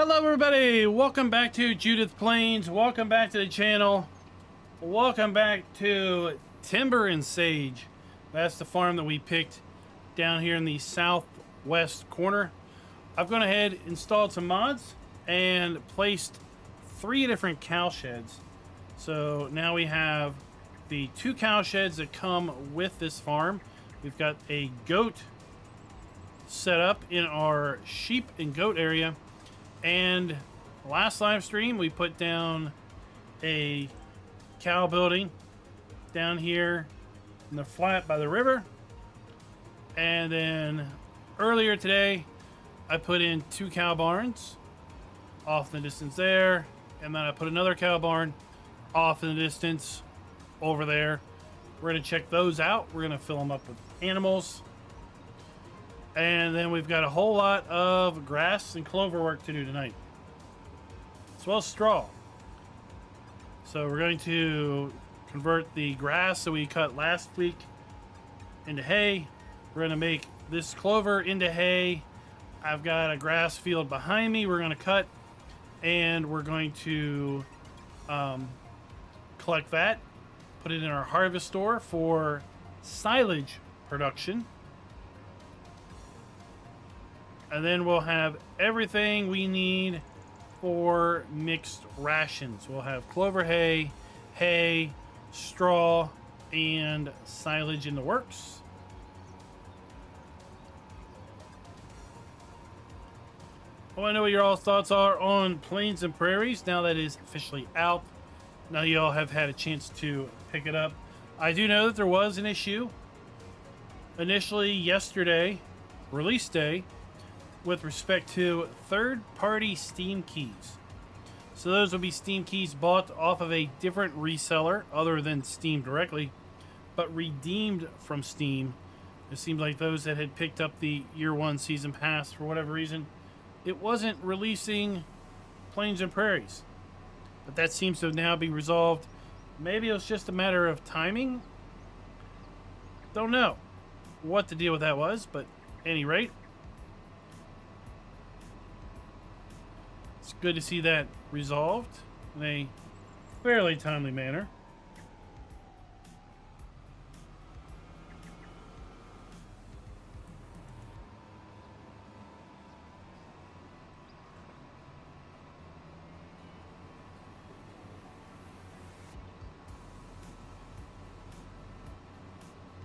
Hello everybody, welcome back to Judith Plains, welcome back to the channel, welcome back to Timber and Sage. That's the farm that we picked down here in the southwest corner. I've gone ahead, installed some mods, and placed 3 different cow sheds. So now we have the 2 cow sheds that come with this farm. We've got a goat set up in our sheep and goat area. And last live stream, we put down a cow building down here in the flat by the river. And then earlier today, I put in 2 cow barns off in the distance there. And then I put another cow barn off in the distance over there. We're going to check those out. We're going to fill them up with animals. And then we've got a whole lot of grass and clover work to do tonight, as well as straw. So we're going to convert the grass that we cut last week into hay. We're going to make this clover into hay. I've got a grass field behind me we're going to cut, and we're going to collect that, put it in our harvest store for silage production. And then we'll have everything we need for mixed rations. We'll have clover hay, hay, straw, and silage in the works. I want to know what your all thoughts are on Plains and Prairies now that it is officially out. Now you all have had a chance to pick it up. I do know that there was an issue initially yesterday, release day, with respect to third-party Steam keys. So those will be Steam keys bought off of a different reseller other than Steam directly, but redeemed from Steam. It seemed like those that had picked up the Year 1 Season Pass for whatever reason, it wasn't releasing Plains and Prairies. But that seems to now be resolved. Maybe it was just a matter of timing. Don't know what the deal with that was, but at any rate, it's good to see that resolved in a fairly timely manner.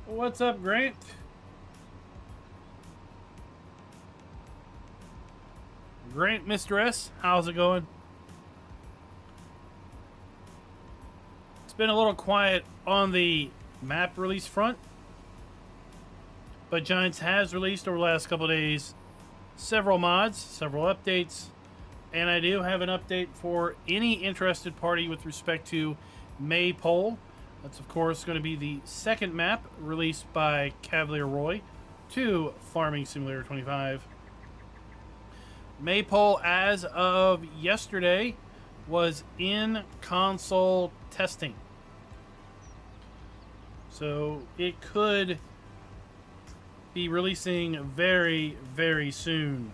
What's up, Grant? Grant, Mr. S, how's it going? It's been a little quiet on the map release front, but Giants has released over the last couple of days several mods, several updates, and I do have an update for any interested party with respect to Maypole. That's of course going to be the second map released by Cavalier Roy to Farming Simulator 25. Maypole, as of yesterday, was in console testing. So it could be releasing very, very soon.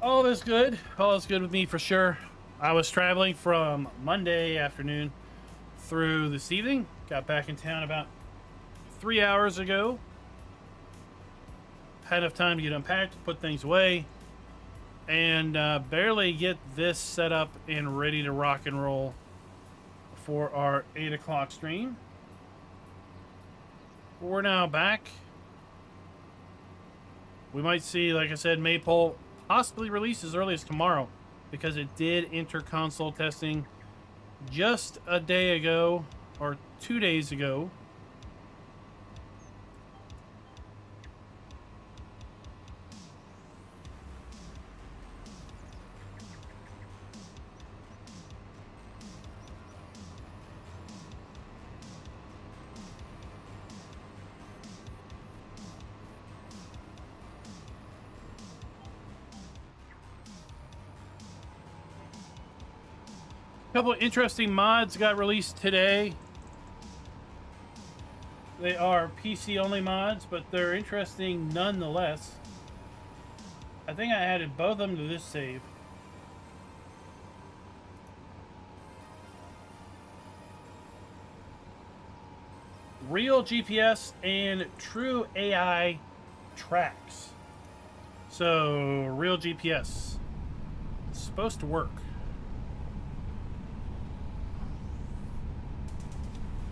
All is good. All is good with me for sure. I was traveling from Monday afternoon through this evening. Got back in town about 3 hours ago. Had enough time to get unpacked, put things away, and barely get this set up and ready to rock and roll for our 8 o'clock stream. We're now back. We might see, like I said, Maypole possibly release as early as tomorrow, because it did enter console testing just a day ago or 2 days ago. couple of interesting mods got released today. They are PC only mods, but they're interesting nonetheless. I think I added both of them to this save. Real GPS and true AI tracks. So, real GPS. It's supposed to work.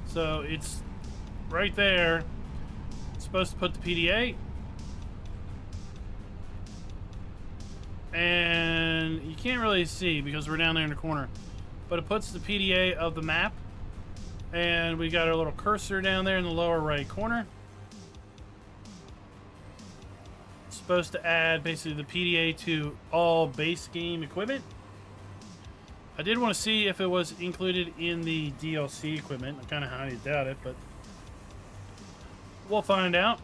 So, it's right there. It's supposed to put the PDA. And you can't really see because we're down there in the corner. But it puts the PDA of the map. And we got our little cursor down there in the lower right corner. It's supposed to add basically the PDA to all base game equipment. I did want to see if it was included in the DLC equipment. I kind of highly doubt it, but we'll find out.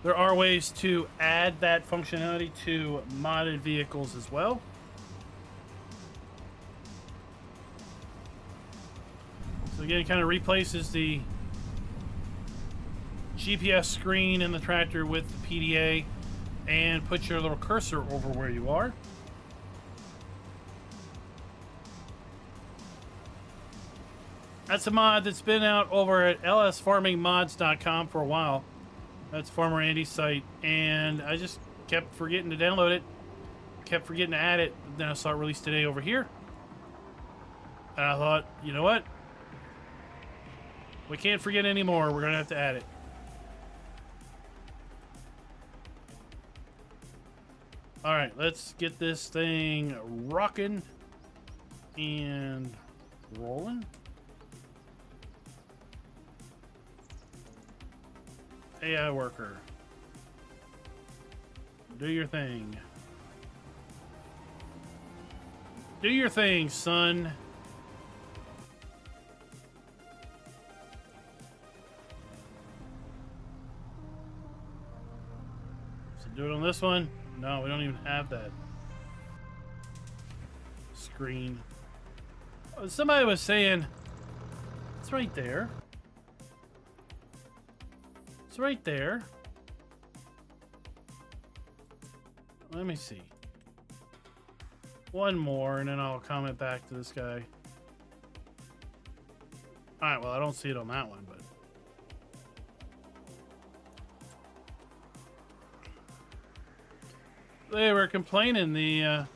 There are ways to add that functionality to modded vehicles as well. So again, it kind of replaces the GPS screen in the tractor with the PDA and puts your little cursor over where you are. That's a mod that's been out over at lsfarmingmods.com for a while. That's Farmer Andy's site, and I just kept forgetting to download it, kept forgetting to add it. Then I saw it released today over here, and I thought, you know what? We can't forget anymore. We're gonna have to add it. All right, let's get this thing rocking and rolling. AI worker, do your thing. Do your thing, son. So do it on this one. No, we don't even have that screen. Oh, somebody was saying it's right there. It's right there. Let me see. One more, and then I'll comment back to this guy. Alright, well, I don't see it on that one, but... They were complaining the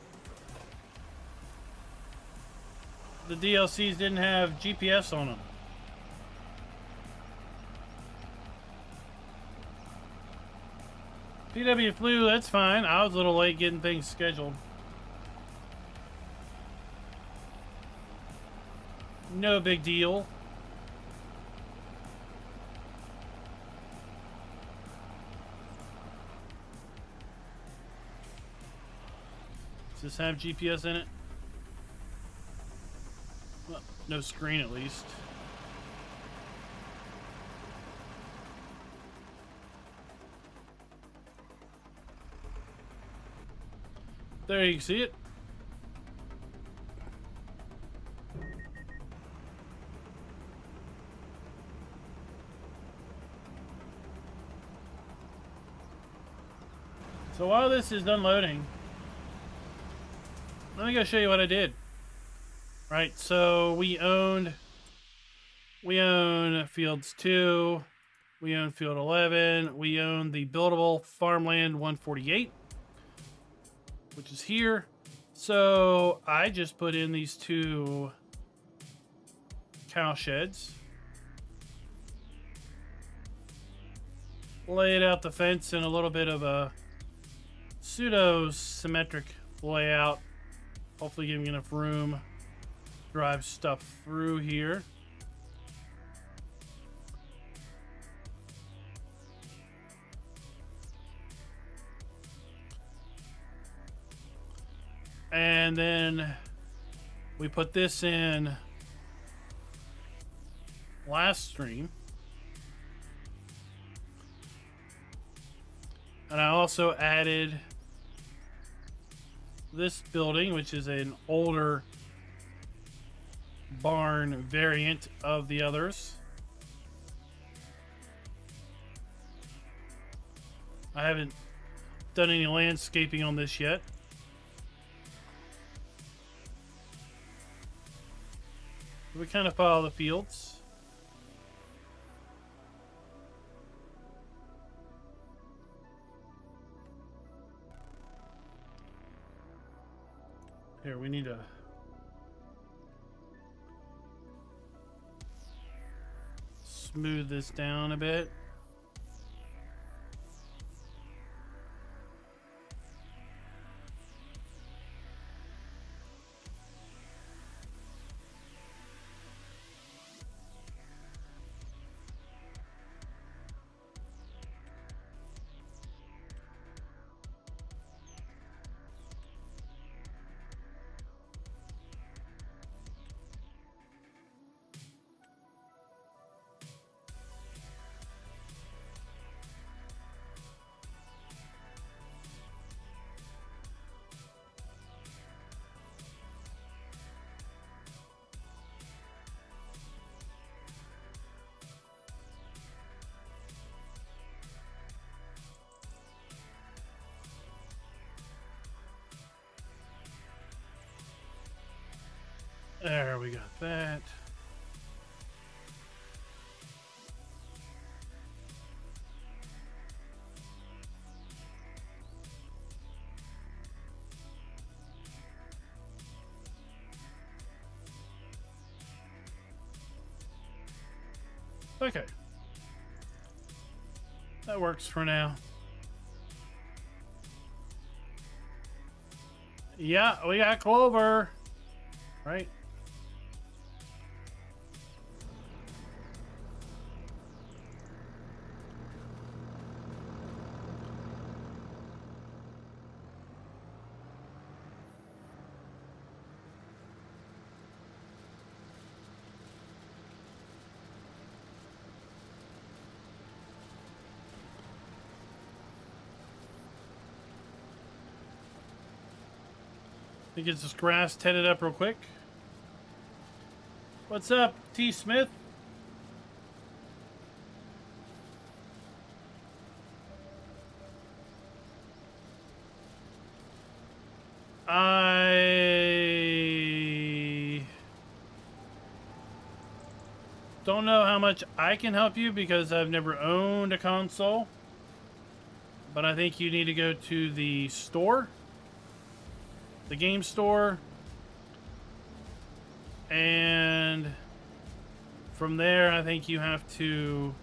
DLCs didn't have GPS on them. PW Flu, that's fine. I was a little late getting things scheduled. No big deal. Does this have GPS in it? Well, no screen at least. There you can see it. So while this is done loading, let me go show you what I did. Right, so we own fields 2, we own field 11, we own the buildable farmland 148. Which is here. So I just put in these 2 cow sheds. Laid out the fence in a little bit of a pseudo-symmetric layout. Hopefully giving enough room to drive stuff through here. And then we put this in last stream. And I also added this building, which is an older barn variant of the others. I haven't done any landscaping on this yet. We kind of follow the fields. Here, we need to smooth this down a bit. There, we got that. Okay. That works for now. Yeah, we got clover. Right? Get this grass tedded up real quick. What's up, T. Smith? I don't know how much I can help you because I've never owned a console, but I think you need to go to the store. The game store, and from there I think you have to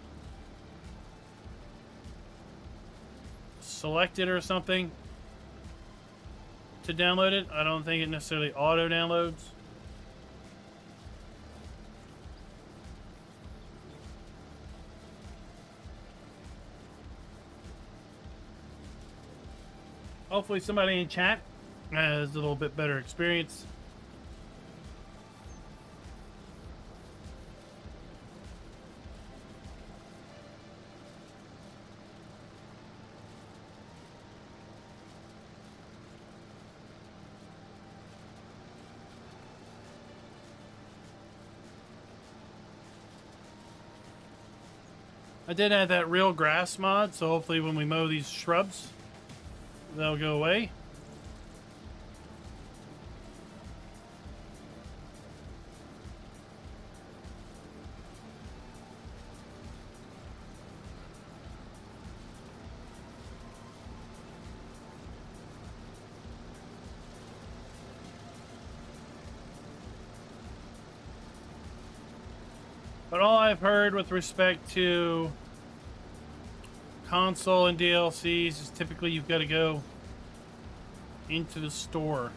select it or something to download it. I don't think it necessarily auto downloads. Hopefully somebody in chat has a little bit better experience. I did add that real grass mod, so hopefully when we mow these shrubs, they'll go away. But all I've heard with respect to console and DLCs is typically you've got to go into the store.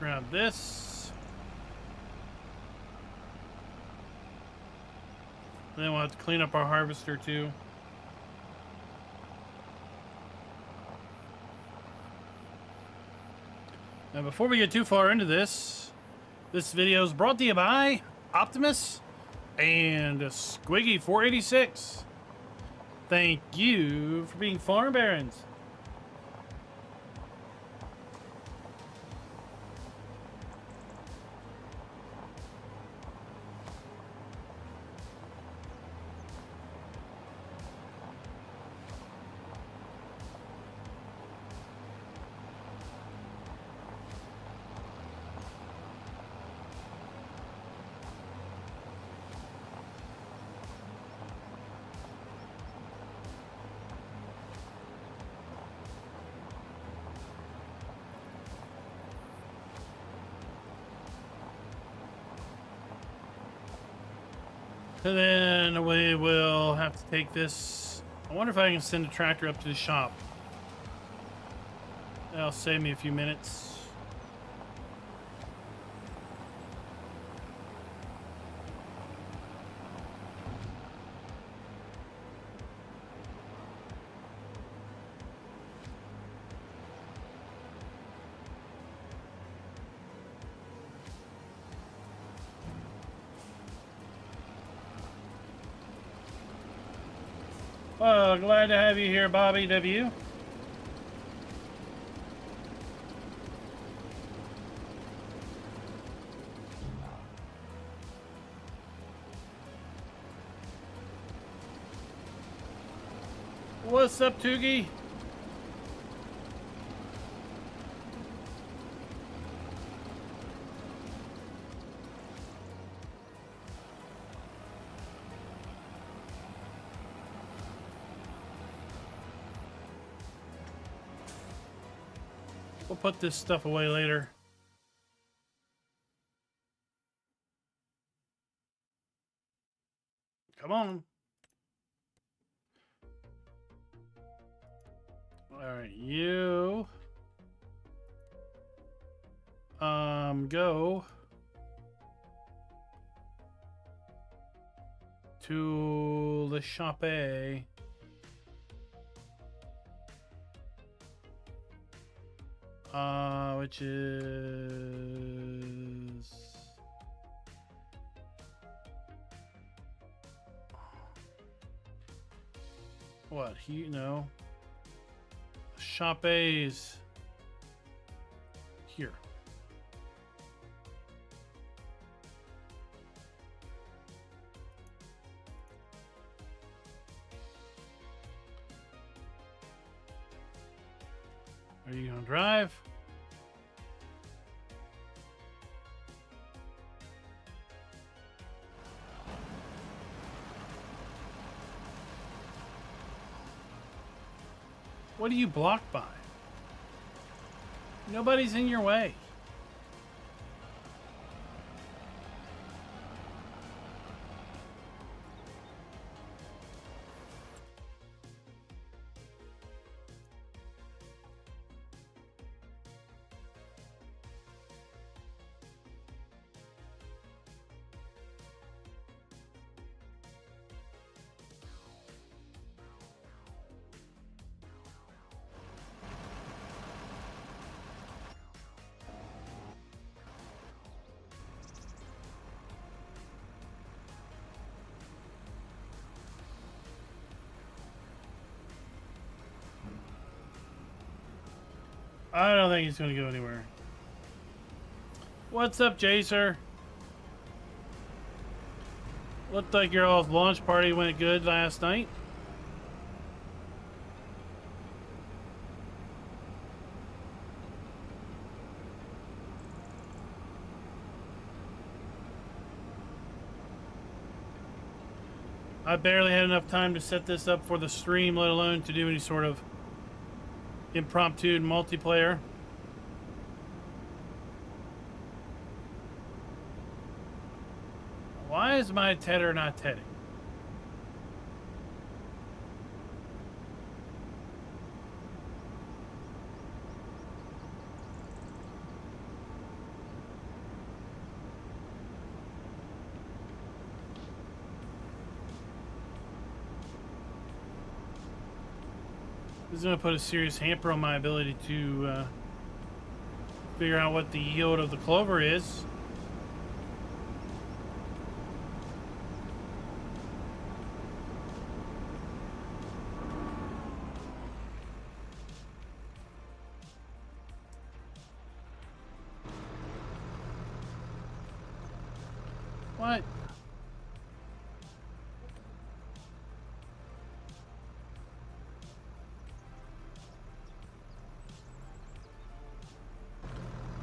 Grab this. Then we'll have to clean up our harvester too. Now before we get too far into this video is brought to you by Optimus and Squiggy486. Thank you for being farm barons. And then we will have to take this. I wonder if I can send a tractor up to the shop. That'll save me a few minutes. Well, glad to have you here, Bobby W. What's up, Toogie? We'll put this stuff away later. Come on. All right, you go to the shop A. Which is what? No. Shop A's here. Are you gonna drive? What are you blocked by? Nobody's in your way. I don't think he's going to go anywhere. What's up, Jacer? Looked like your all's launch party went good last night. I barely had enough time to set this up for the stream, let alone to do any sort of impromptu multiplayer. Why is my tedder not tedding? This is going to put a serious hamper on my ability to figure out what the yield of the clover is. What?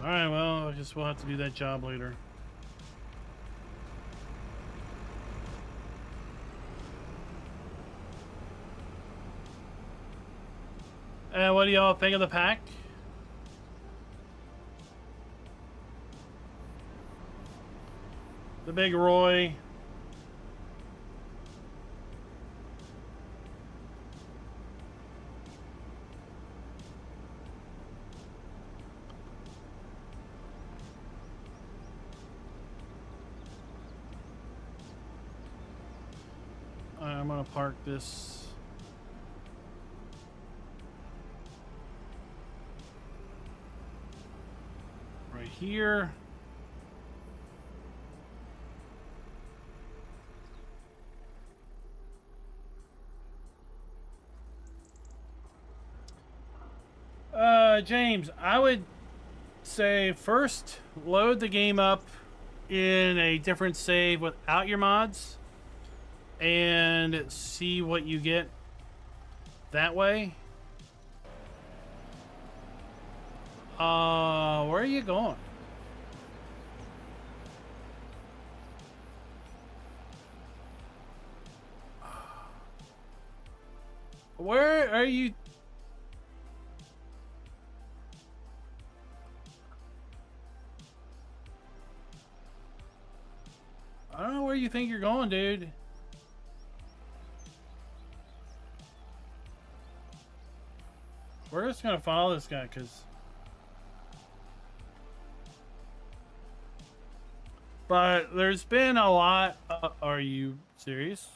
Alright, well, I guess we'll have to do that job later. What do y'all think of the pack? The Big Roy. I'm gonna park this. Right here. James, I would say first load the game up in a different save without your mods and see what you get that way. Where are you going? Where are you? I don't know where you think you're going, dude. We're just gonna follow this guy, cause. But there's been a lot. Are you serious?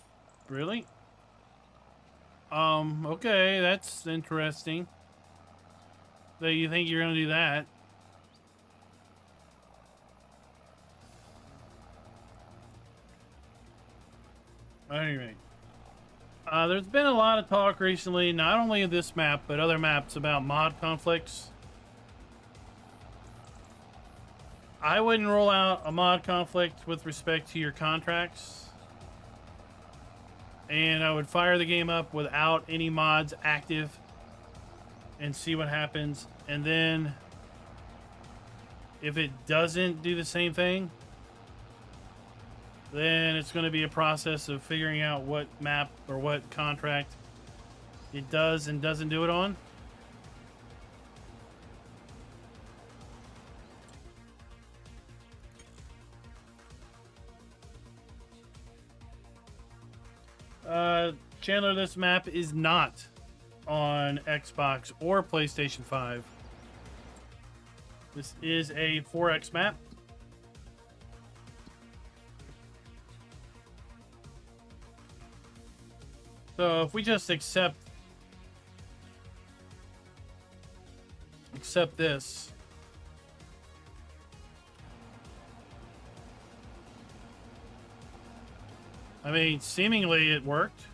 Really? Okay, that's interesting. That you think you're gonna do that. Anyway, there's been a lot of talk recently, not only of this map, but other maps about mod conflicts. I wouldn't rule out a mod conflict with respect to your contracts. And I would fire the game up without any mods active and see what happens. And then if it doesn't do the same thing, then it's going to be a process of figuring out what map or what contract it does and doesn't do it on. Chandler, this map is not on Xbox or PlayStation 5. This is a 4X map. So if we just accept this, I mean, seemingly it worked.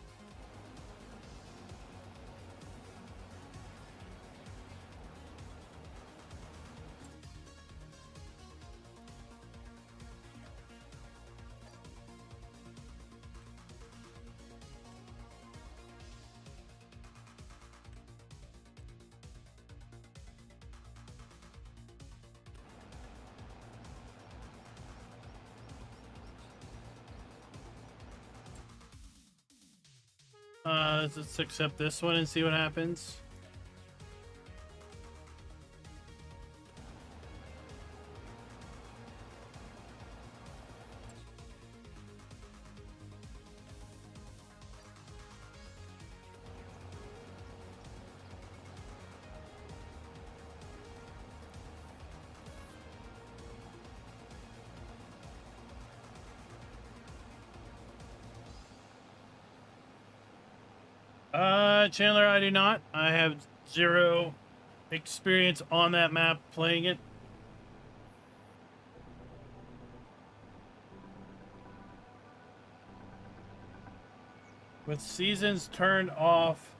Let's accept this one and see what happens. Chandler, I do not. I have zero experience on that map playing it. With seasons turned off,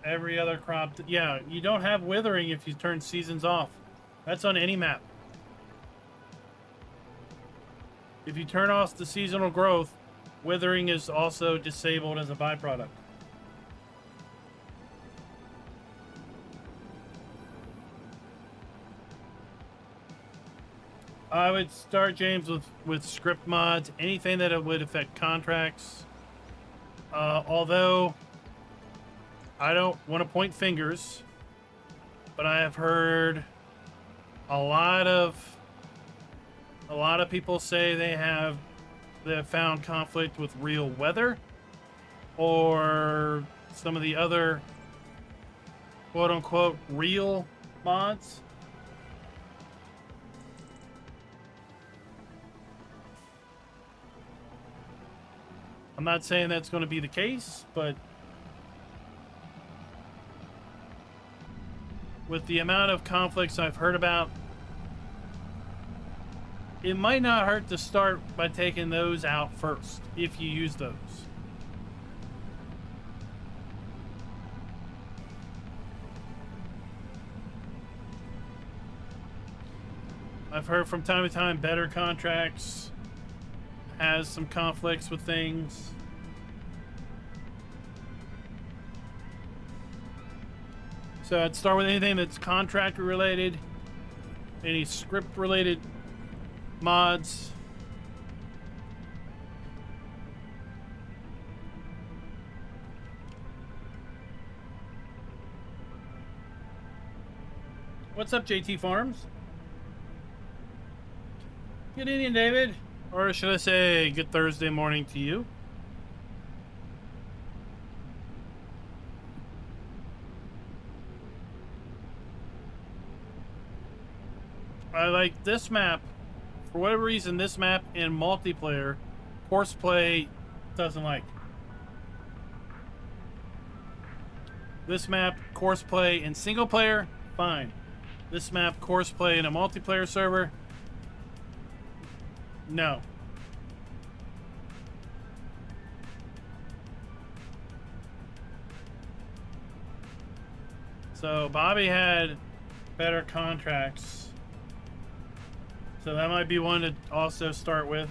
every other crop... Yeah, you don't have withering if you turn seasons off. That's on any map. If you turn off the seasonal growth, withering is also disabled as a byproduct. I would start, James, with script mods, anything that would affect contracts. Although I don't want to point fingers, but I have heard a lot of people say they have found conflict with real weather or some of the other quote unquote real mods. I'm not saying that's going to be the case, but with the amount of conflicts I've heard about, it might not hurt to start by taking those out first, if you use those. I've heard from time to time better contracts has some conflicts with things. So I'd start with anything that's contract related, any script related mods. What's up, JT Farms? Good evening, David. Or should I say good Thursday morning to you? I like this map. For whatever reason, this map in multiplayer, horseplay doesn't like. This map, courseplay in single player, fine. This map, courseplay in a multiplayer server, no. So Bobby had better contracts. So that might be one to also start with.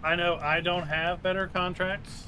I know I don't have better contracts.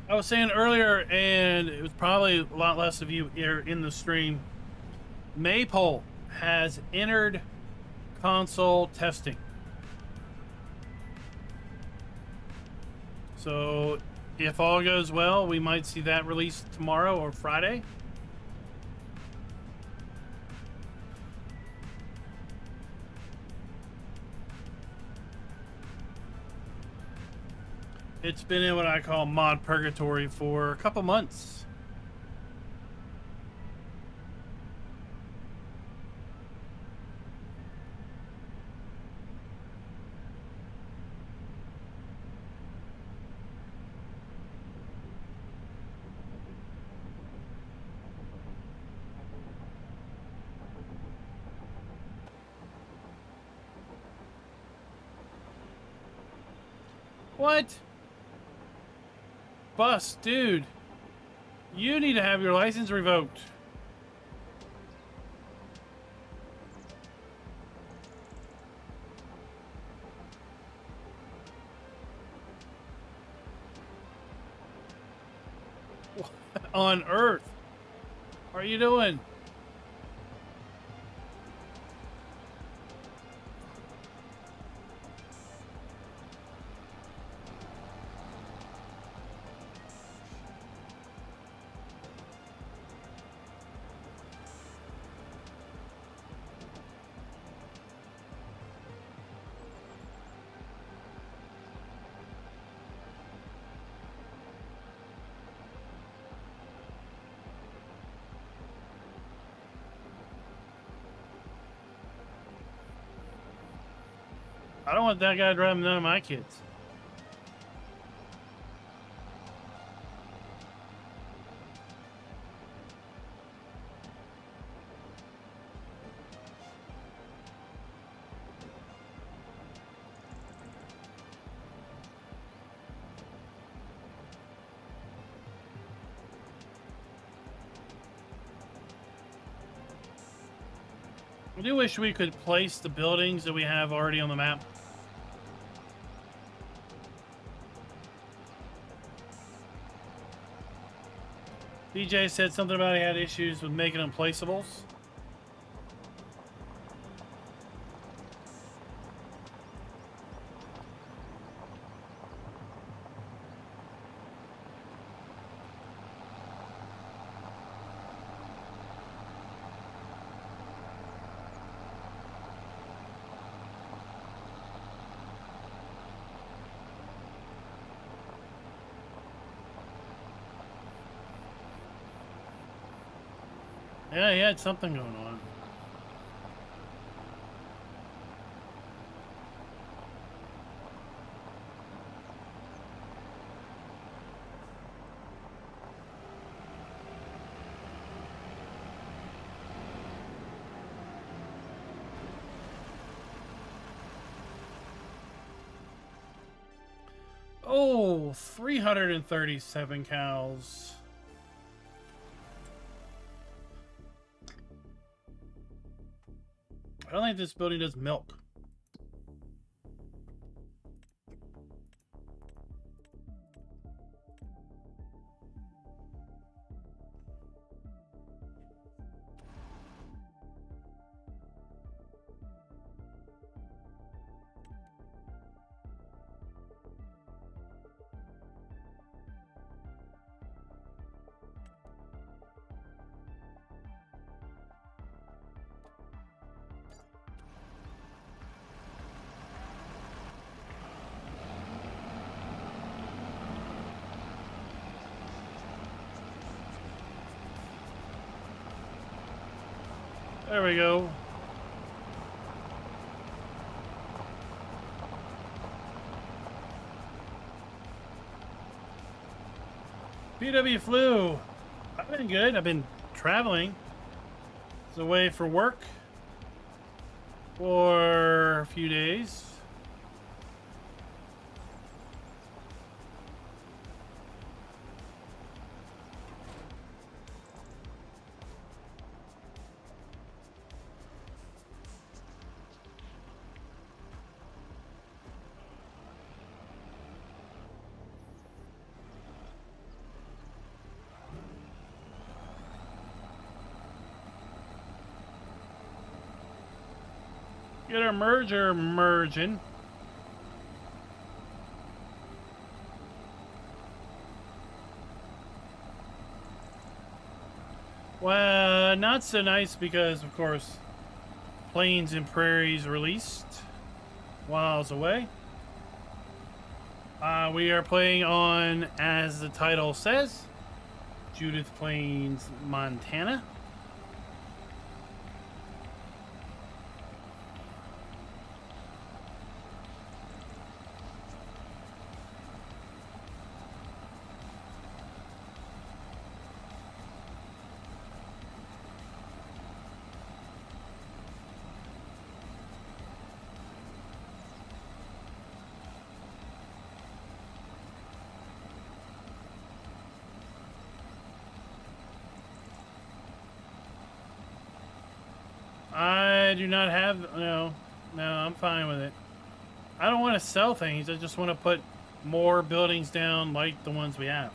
I was saying earlier, and it was probably a lot less of you here in the stream, Maypole has entered console testing. So if all goes well, we might see that released tomorrow or Friday. It's been in what I call mod purgatory for a couple months. What? Bus, dude. You need to have your license revoked. What on earth are you doing? I don't want that guy driving none of my kids. I do wish we could place the buildings that we have already on the map. DJ said something about he had issues with making them placeables. Yeah, he had something going on. Oh, 337 cows. I don't think this building does milk. There we go. PW Flu. I've been good. I've been traveling. I was away for work for a few days. Get our merger merging. Well, not so nice because, of course, Plains and Prairies released miles away. We are playing on, as the title says, Judith Plains, Montana. I do not have, no, I'm fine with it. I don't want to sell things. I just want to put more buildings down like the ones we have.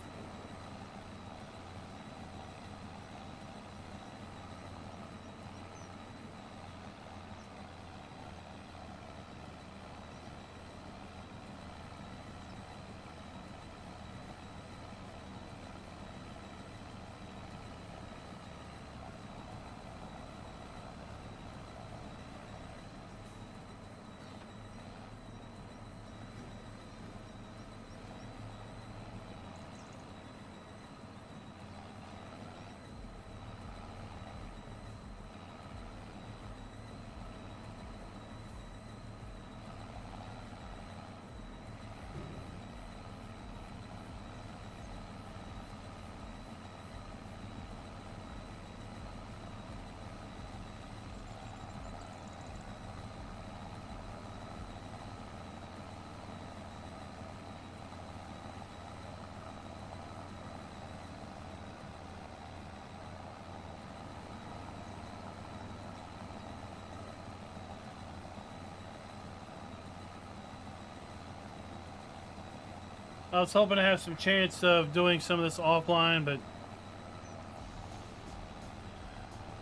I was hoping to have some chance of doing some of this offline, but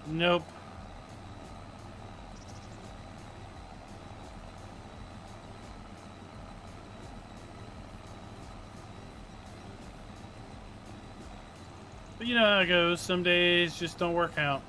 nope. But you know how it goes. Some days just don't work out.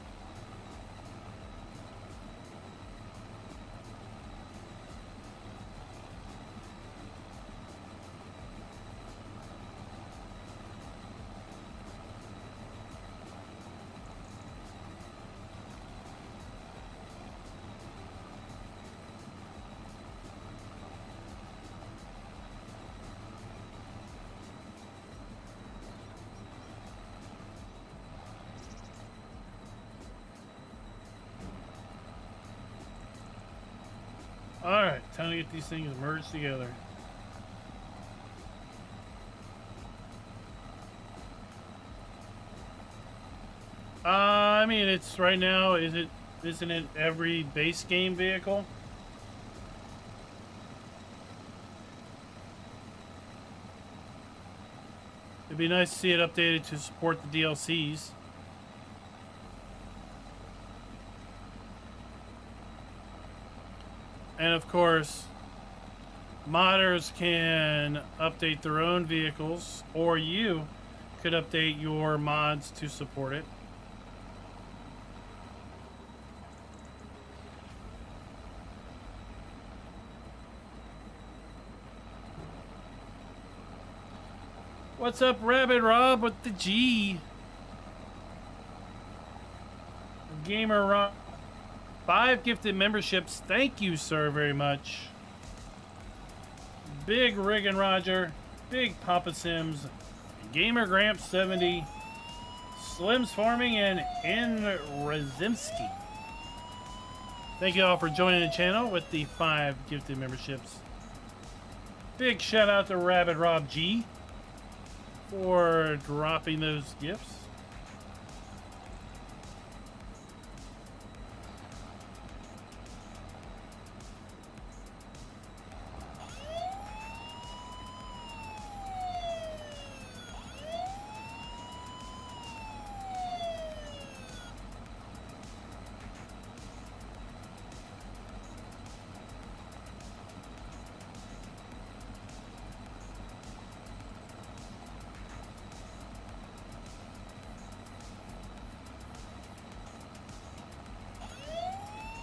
Alright, time to get these things merged together. I mean, it's right now, isn't it every base game vehicle? It'd be nice to see it updated to support the DLCs. And of course, modders can update their own vehicles, or you could update your mods to support it. What's up, Rabbit Rob with the G? Gamer Rob. 5 gifted memberships. Thank you, sir, very much. Big Riggin Roger, Big Papa Sims, Gamer Gramps 70, Slim's Farming, and N Razimski. Thank you all for joining the channel with the 5 gifted memberships. Big shout out to Rabbit Rob G for dropping those gifts.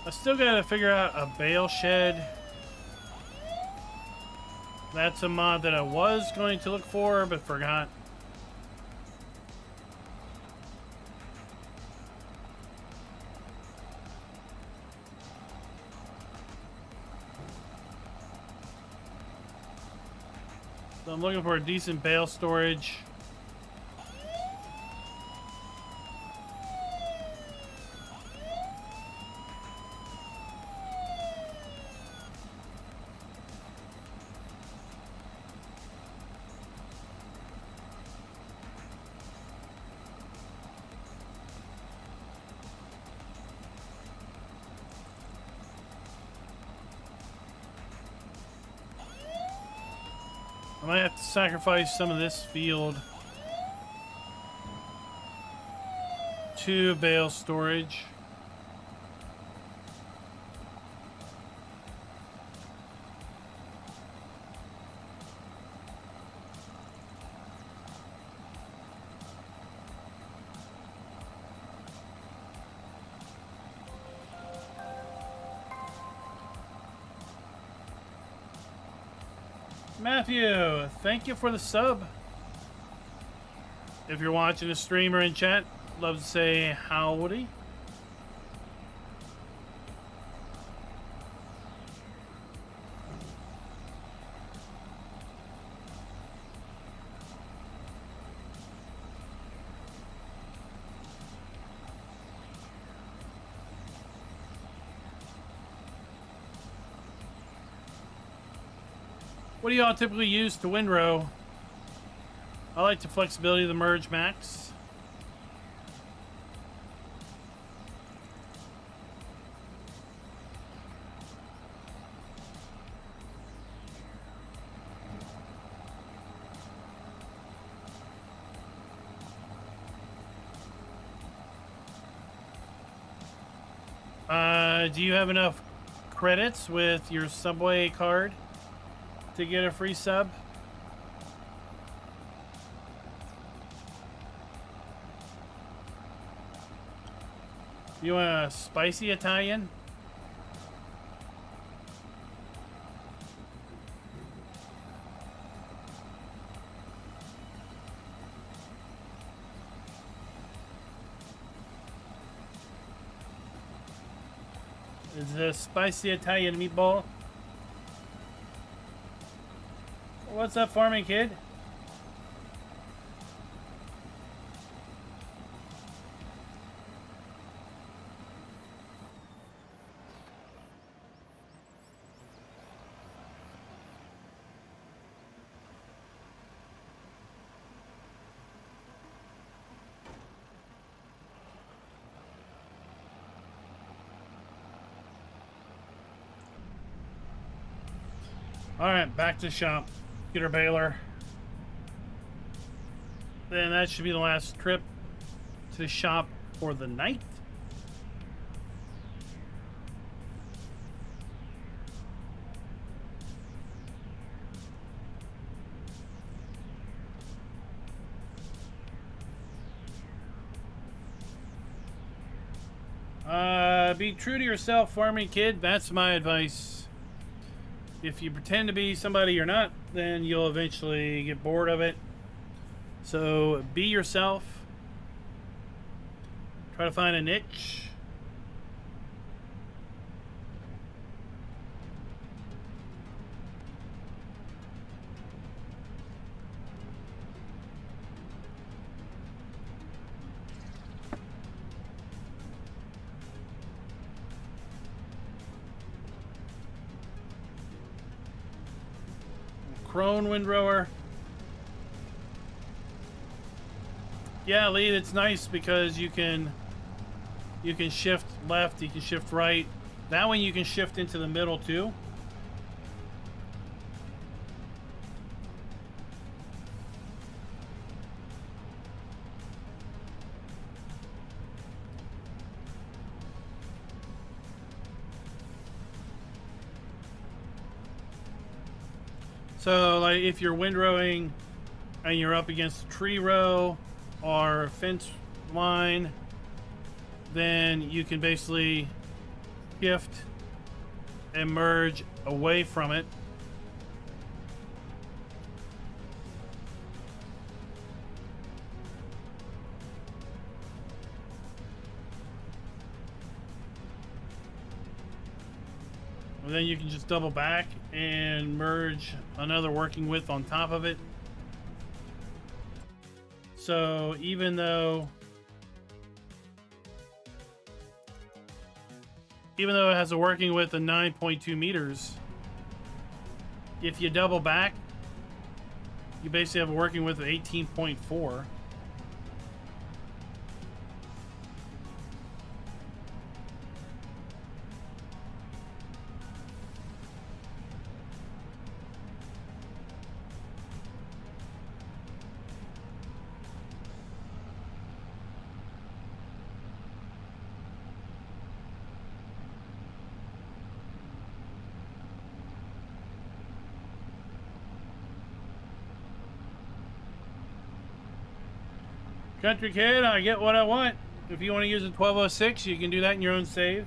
I still gotta figure out a bale shed. That's a mod that I was going to look for, but forgot. So I'm looking for a decent bale storage. I might have to sacrifice some of this field to bale storage. Matthew, thank you for the sub. If you're watching the stream or in chat, love to say howdy. What do y'all typically use to windrow? I like the flexibility of the Merge Max. Do you have enough credits with your Subway card to get a free sub? You want a spicy Italian? Is it a spicy Italian meatball? What's up, farming kid? Alright, back to shop. Get our baler. Then that should be the last trip to the shop for the night. Be true to yourself, farming kid. That's my advice. If you pretend to be somebody you're not, then you'll eventually get bored of it. So be yourself. Try to find a niche. Crone windrower. Yeah, Lee, it's nice because you can shift left, you can shift right. That one you can shift into the middle too. So, like, if you're windrowing and you're up against a tree row or fence line, then you can basically shift and merge away from it. And then you can just double back and merge another working width on top of it. So even though it has a working width of 9.2 meters, if you double back, you basically have a working width of 18.4. Country kid, I get what I want. If you want to use a 1206, you can do that in your own save.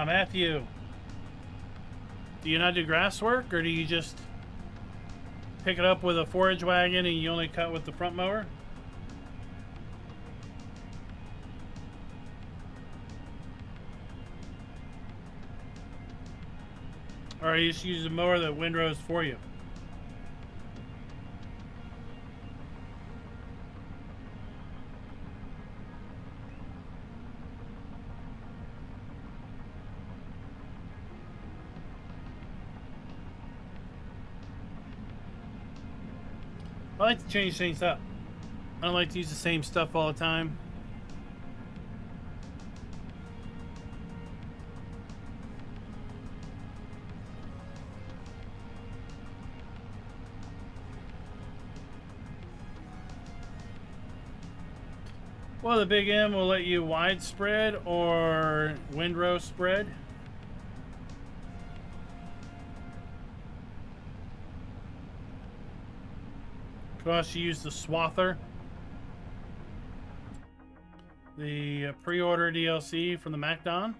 Matthew, do you not do grass work, or do you just pick it up with a forage wagon and you only cut with the front mower? Or you just use a mower that windrows for you? I like to change things up. I don't like to use the same stuff all the time. Well, the Big M will let you widespread or windrow spread. Could also use the swather. The pre-order DLC from the MacDon.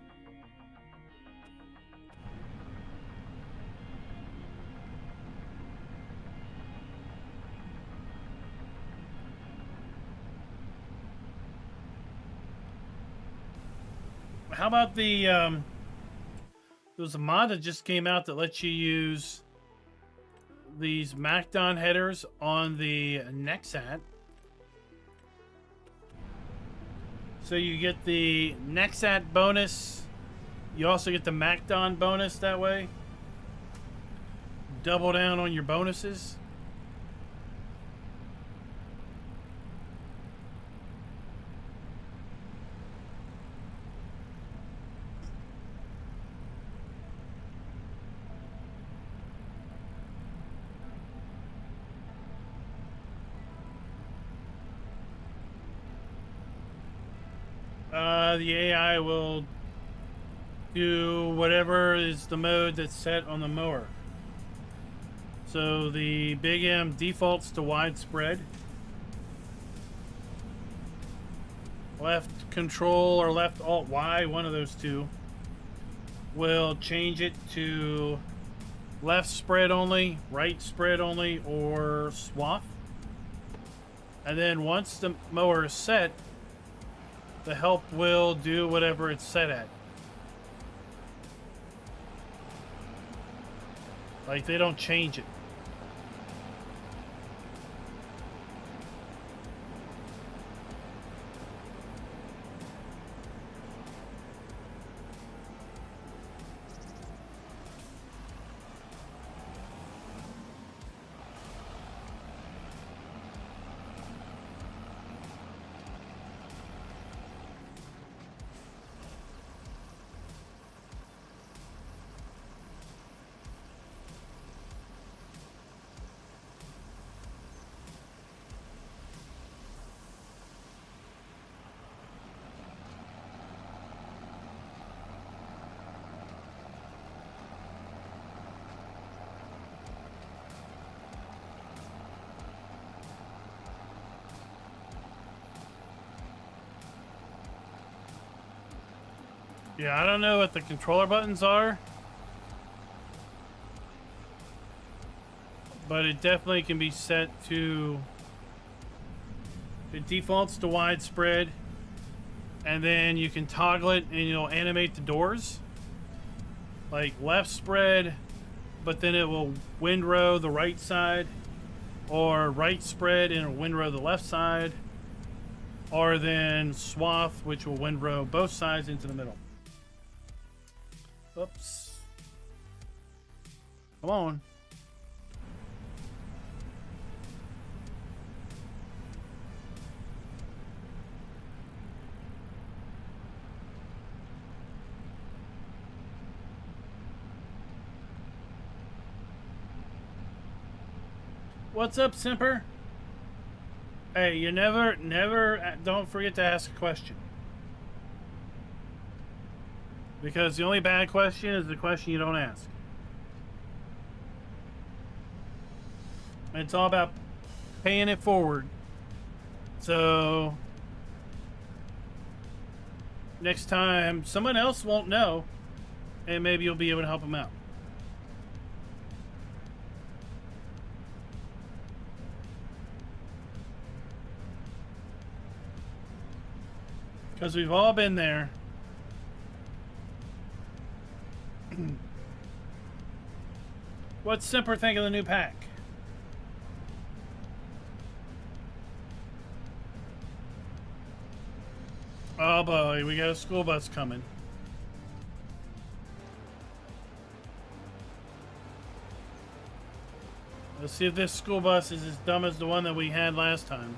How about the, there was a mod that just came out that lets you use these MacDon headers on the Nexat. So you get the Nexat bonus. You also get the MacDon bonus that way. Double down on your bonuses. The AI will do whatever is the mode that's set on the mower. So the Big M defaults to widespread. Left control or left alt Y, one of those two, will change it to left spread only, right spread only, or swath. And then once the mower is set, the help will do whatever it's set at. Like, they don't change it. Yeah, I don't know what the controller buttons are, but it definitely can be set to, it defaults to widespread, and then you can toggle it and it'll animate the doors. Like left spread, but then it will windrow the right side, or right spread and it'll windrow the left side, or then swath, which will windrow both sides into the middle. Oops. Come on. What's up, Simper? Hey, you never, don't forget to ask a question. Because the only bad question is the question you don't ask. It's all about paying it forward. So next time someone else won't know, and maybe you'll be able to help them out. Because we've all been there. What's Simper think of the new pack? Oh boy, we got a school bus coming. The Let's see if this school bus is as dumb as the one that we had last time.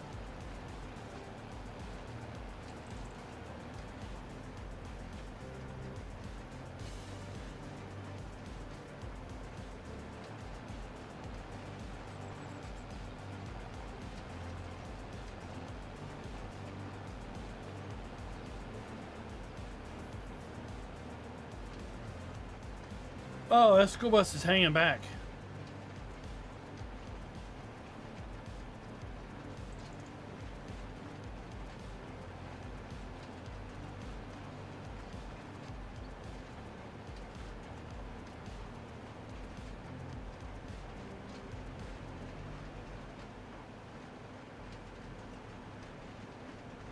Oh, that school bus is hanging back.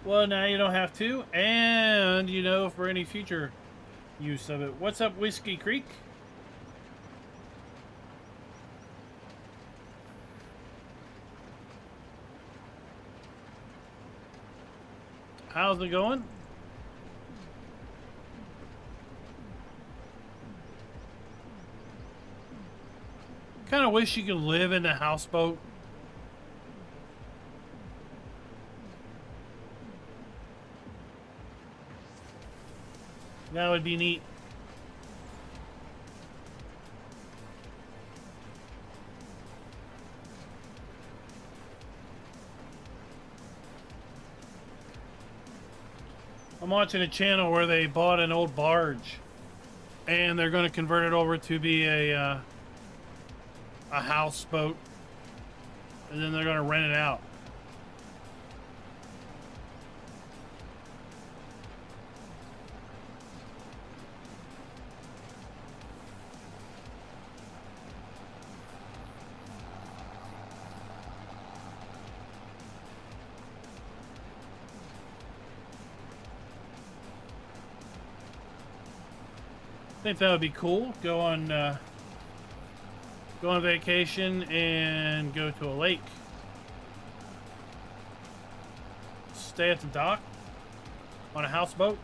Well, now you don't have to, and you know, for any future use of it. What's up, Whiskey Creek? How's it going? Kind of wish you could live in the houseboat. That would be neat. I'm watching a channel where they bought an old barge and they're going to convert it over to be a houseboat, and then they're going to rent it out. I think that would be cool. Go on vacation and go to a lake. Stay at the dock on a houseboat.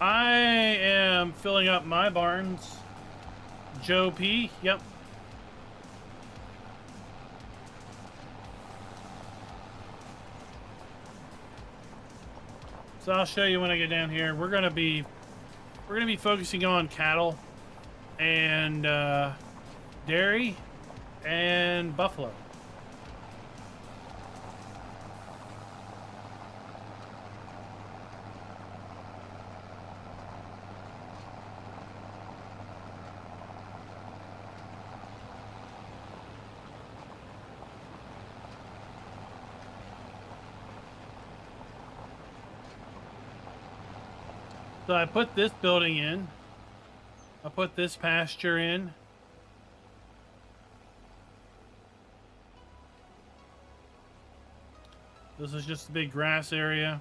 I am filling up my barns. Joe P. Yep. So I'll show you when I get down here. We're gonna be focusing on cattle and dairy and buffalo. So I put this building in. I put this pasture in. This is just a big grass area.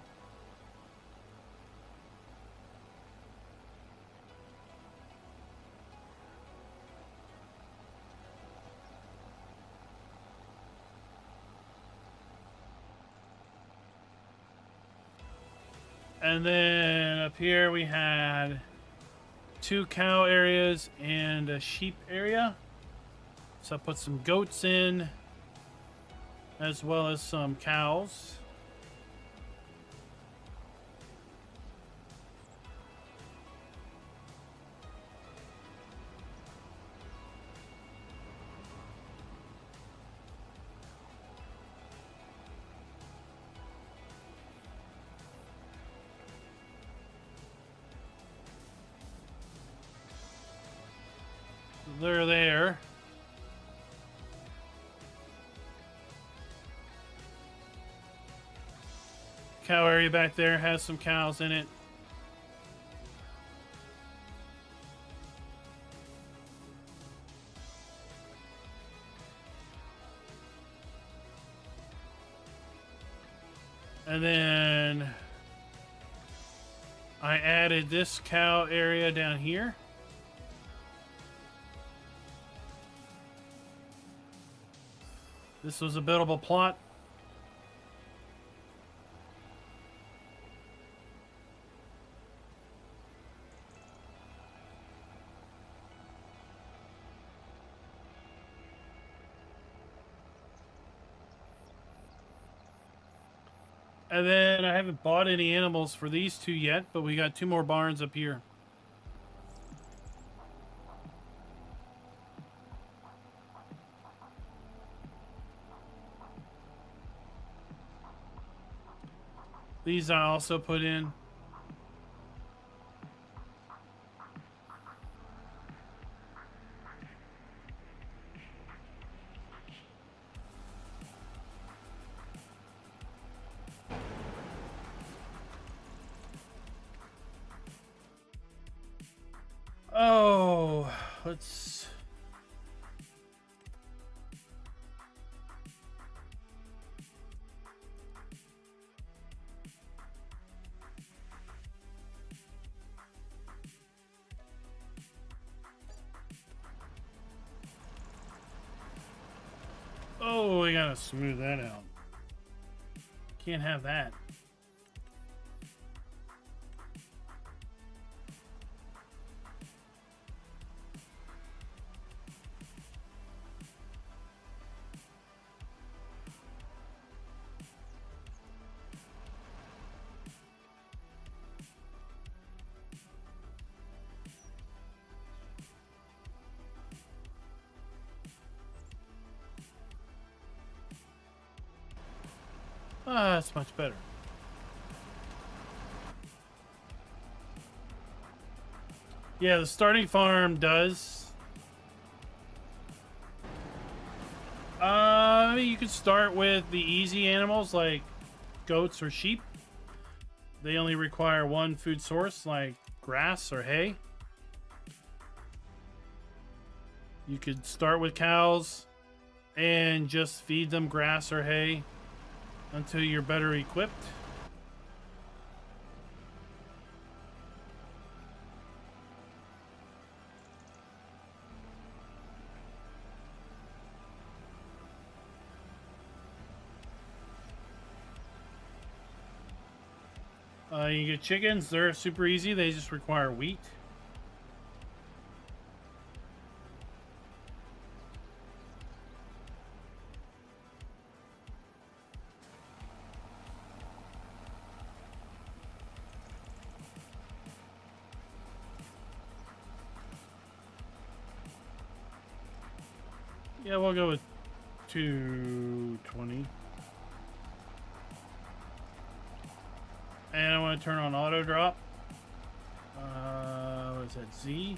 And then up here we had 2 cow areas and a sheep area. So I put some goats in as well as some cows. They're there. Cow area back there has some cows in it. And then I added this cow area down here. This was a buildable plot. And then I haven't bought any animals for these two yet, but we got 2 more barns up here. These I also put in. Oh, let's... Oh, we gotta smooth that out. Can't have that. Ah, that's much better. Yeah, the starting farm does. You could start with the easy animals like goats or sheep. They only require 1 food source like grass or hay. You could start with cows and just feed them grass or hay until you're better equipped. You get chickens, they're super easy, they just require wheat. Yeah, we'll go with 220. And I want to turn on auto drop. What is that, Z?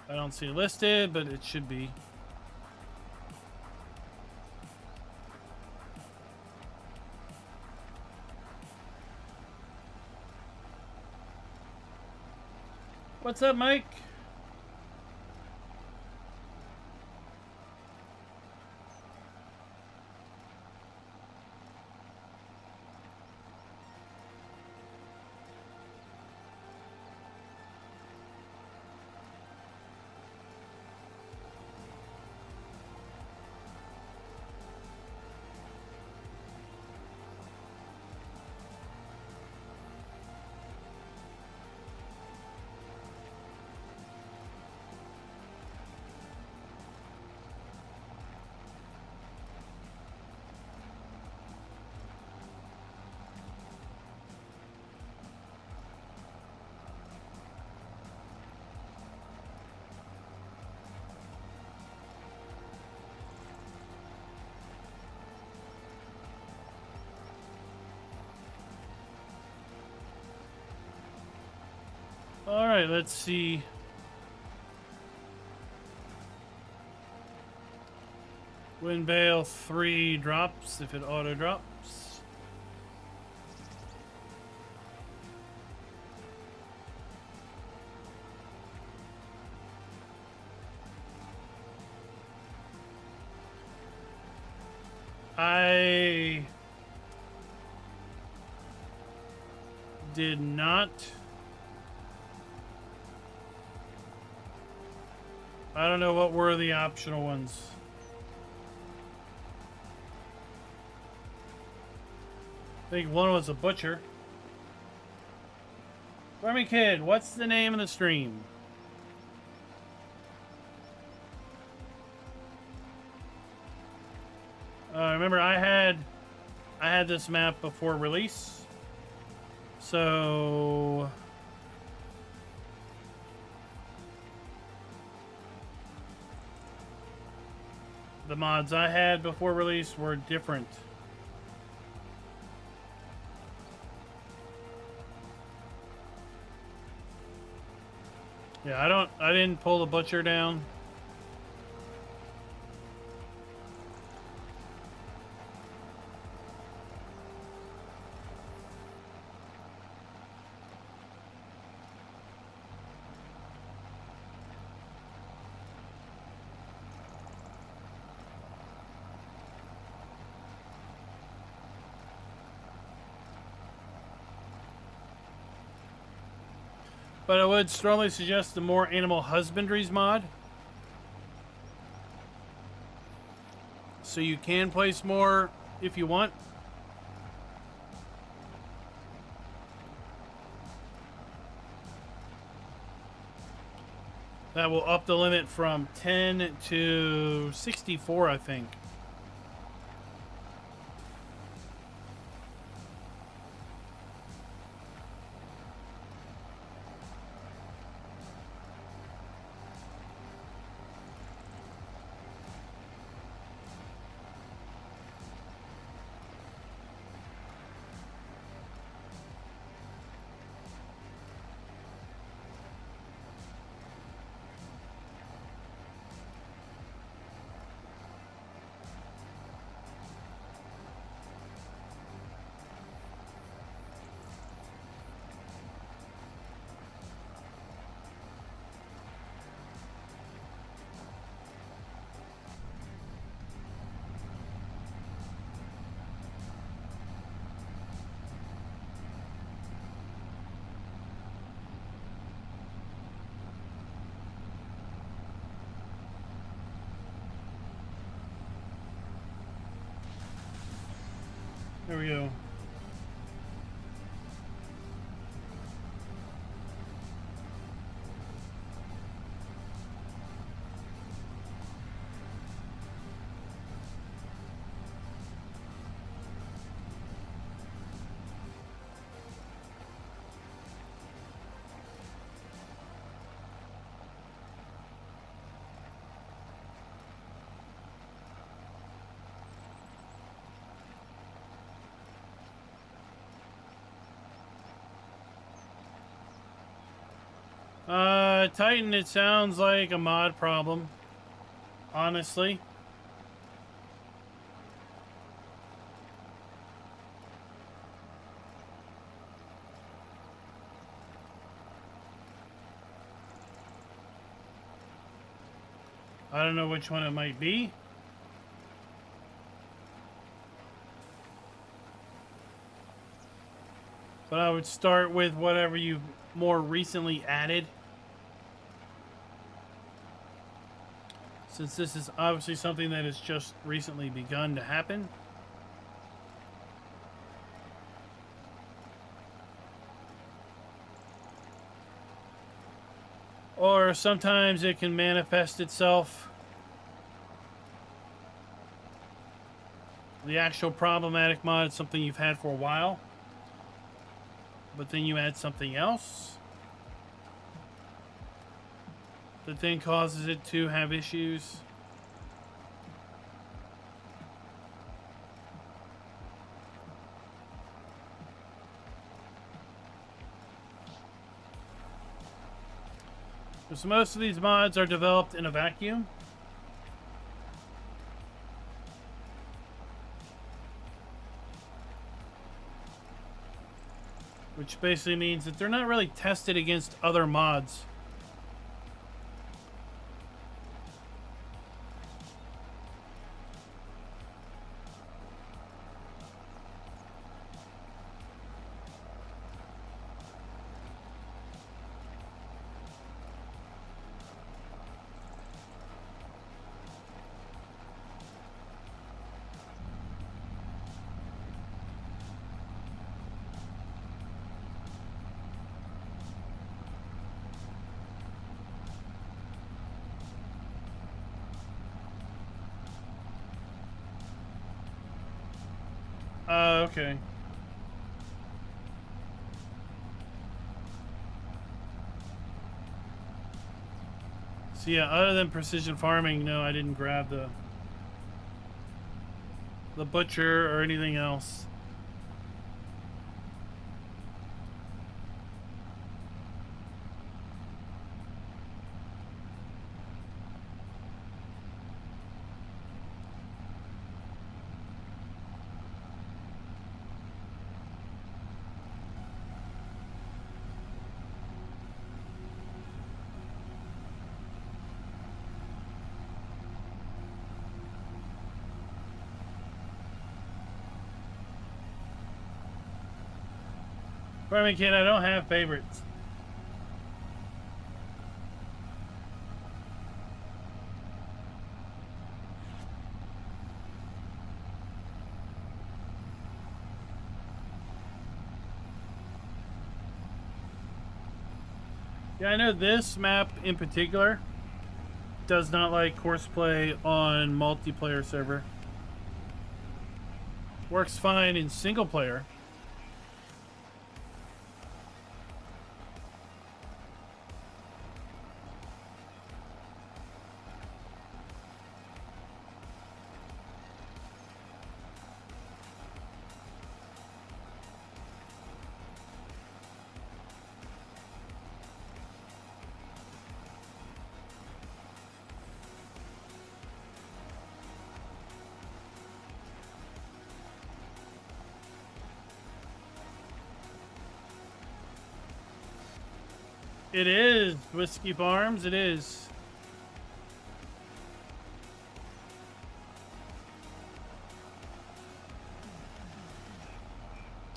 I don't see it listed, but it should be. What's up, Mike? All right, let's see. When Bale 3 drops, if it auto drops. I did not. I don't know what were the optional ones. I think one was a butcher. Farming Kid, what's the name of the stream? Remember, I had this map before release, so the mods I had before release were different. Yeah, I didn't pull the butcher down. But I would strongly suggest the more animal husbandries mod. So you can place more if you want. That will up the limit from 10 to 64, I think. There we go. Titan, it sounds like a mod problem, honestly. I don't know which one it might be. But I would start with whatever you more recently added. Since this is obviously something that has just recently begun to happen. Or sometimes it can manifest itself. The actual problematic mod is something you've had for a while. But then you add something else that then causes it to have issues. So most of these mods are developed in a vacuum. Which basically means that they're not really tested against other mods. Oh, okay. So yeah, other than precision farming, no, I didn't grab the butcher or anything else. Farming Kid, I don't have favorites. Yeah, I know this map in particular does not like horseplay on multiplayer server. Works fine in single player. It is Whiskey Farms, it is.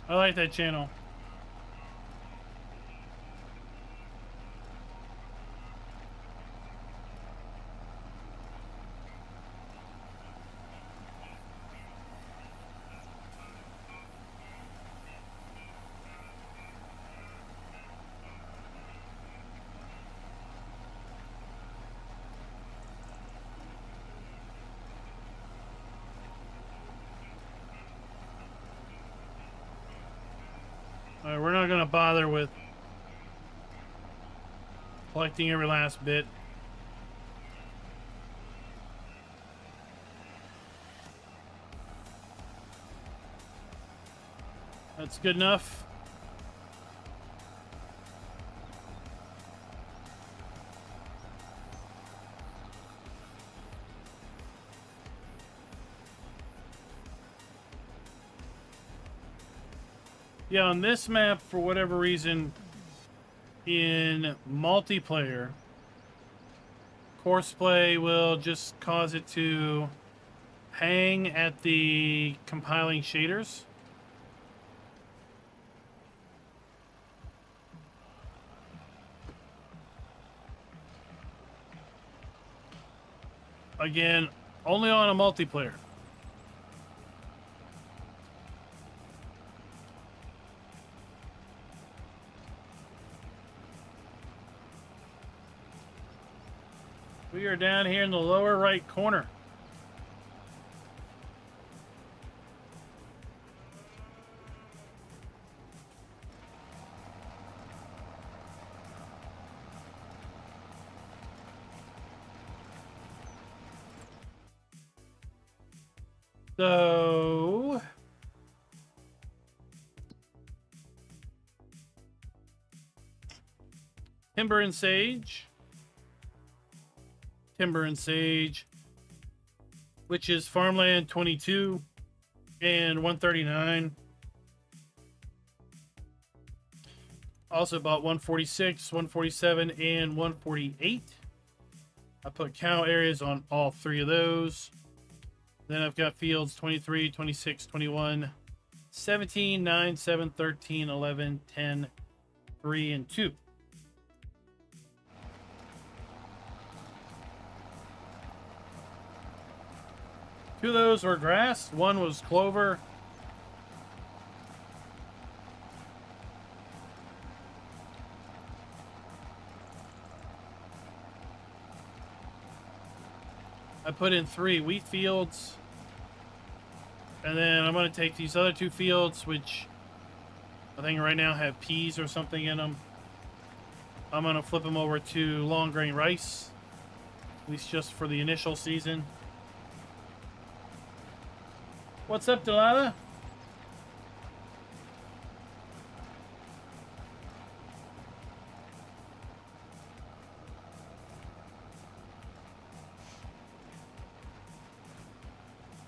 I like that channel. Alright, we're not gonna bother with collecting every last bit. That's good enough. Yeah, on this map, for whatever reason, in multiplayer, horseplay will just cause it to hang at the compiling shaders. Again, only on a multiplayer. We are down here in the lower right corner. So Timber and Sage, which is Farmland 22 and 139. Also bought 146, 147, and 148. I put cow areas on all three of those. Then I've got fields 23, 26, 21, 17, 9, 7, 13, 11, 10, 3, and 2. Two of those were grass. One was clover. I put in 3 wheat fields. And then I'm going to take these other 2 fields, which I think right now have peas or something in them. I'm going to flip them over to long grain rice, at least just for the initial season. What's up, Delilah?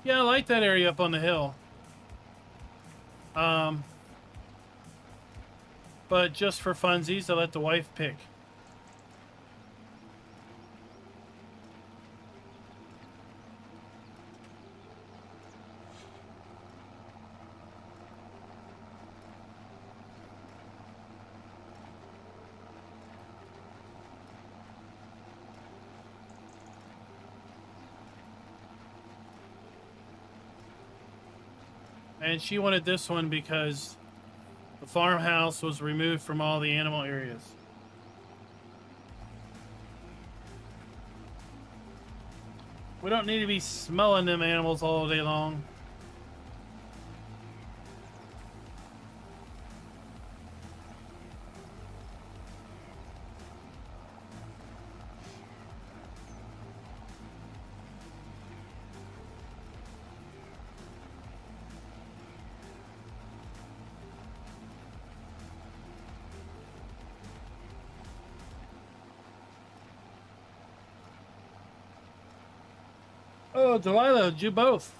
Yeah, I like that area up on the hill. But just for funsies, I let the wife pick. And she wanted this one because the farmhouse was removed from all the animal areas. We don't need to be smelling them animals all day long. Oh, Delilah, do both.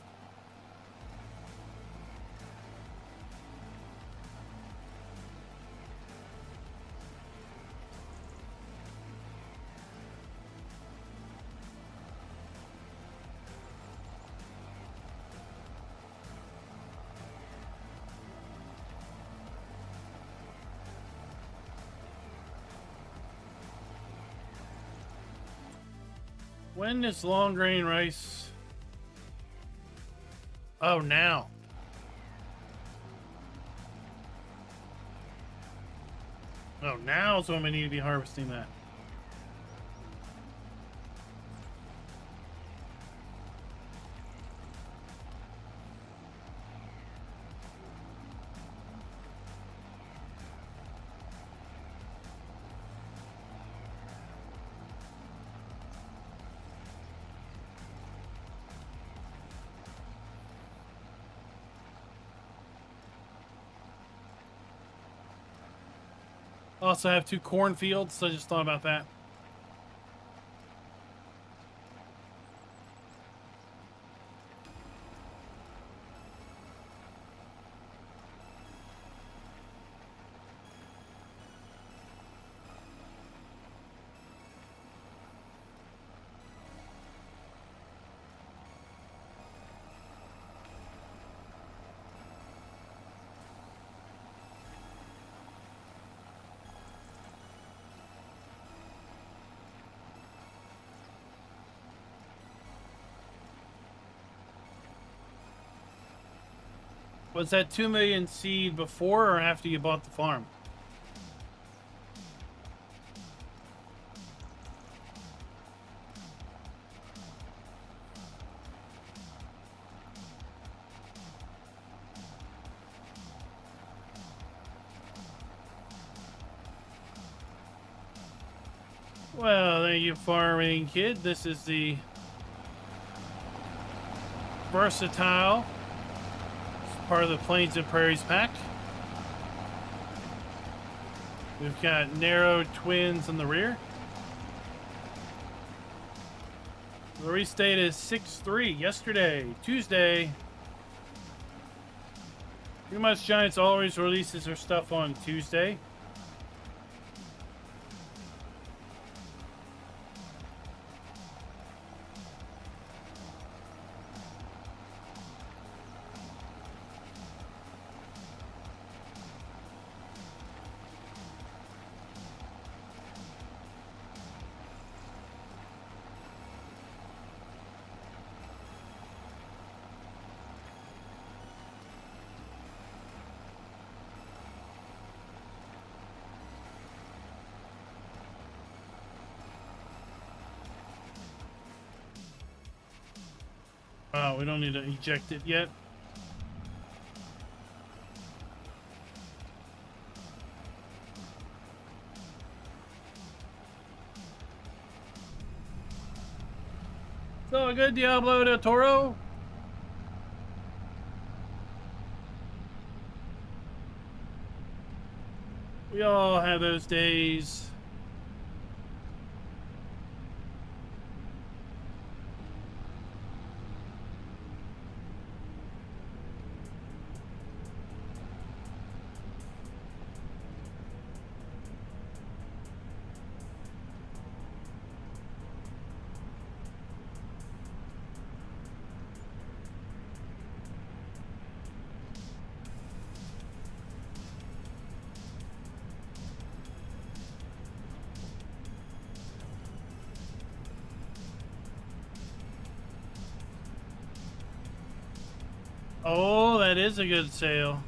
When is long grain rice? Oh, now. Oh, now is when we need to be harvesting that. Also have 2 cornfields, so I just thought about that. Was that 2 million seed before or after you bought the farm? Well, thank you, farming kid. This is the versatile part of the Plains and Prairies pack. We've got narrow twins in the rear. The release date is 6/3, yesterday, Tuesday. Pretty much Giants always releases their stuff on Tuesday. We don't need to eject it yet. So good, Diablo del Toro. We all have those days. Oh, that is a good sale.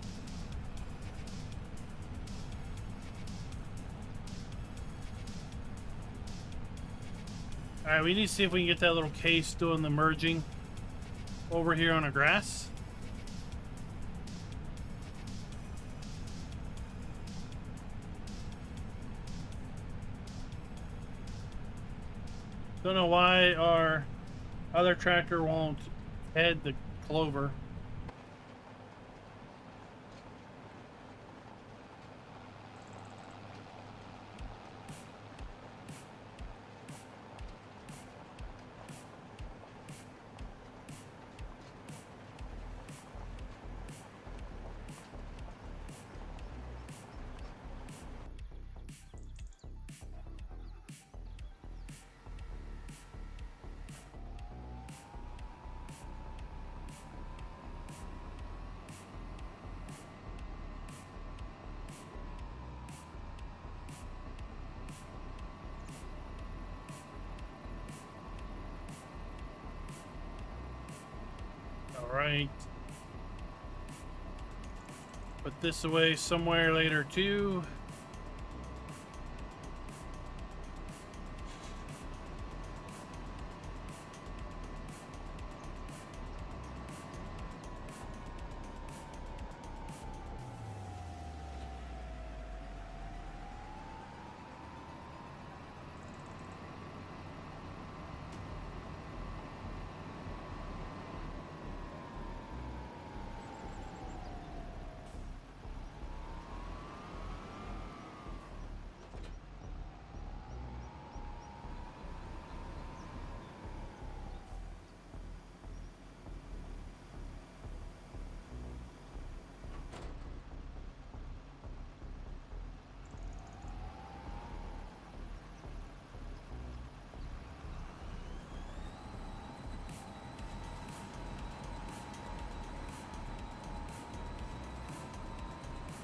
All right, we need to see if we can get that little case doing the merging over here on the grass. Don't know why our other tractor won't head the clover. Alright. Put this away somewhere later too.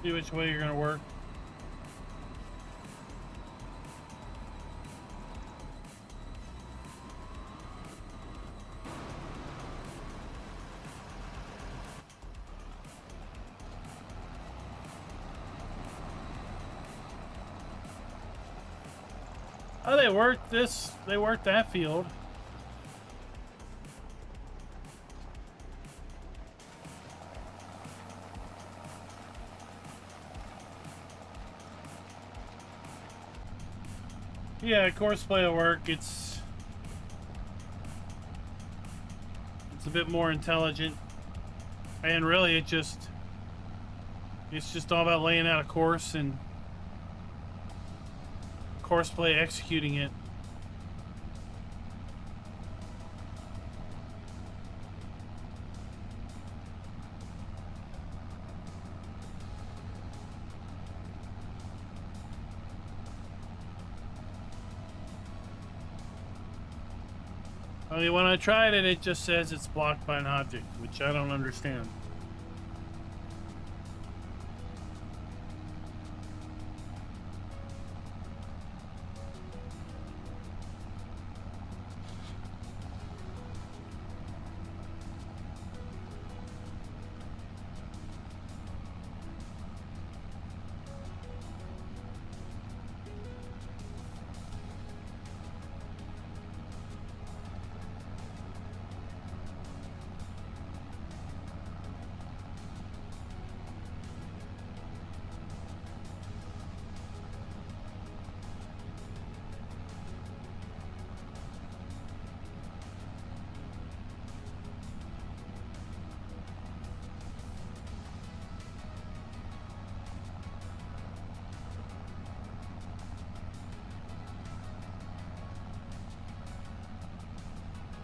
See which way you're gonna work. Oh, they worked this. They worked that field. Yeah, courseplay will work. It's a bit more intelligent, and really, it's just all about laying out a course and courseplay executing it. I mean, when I tried it, it just says it's blocked by an object, which I don't understand.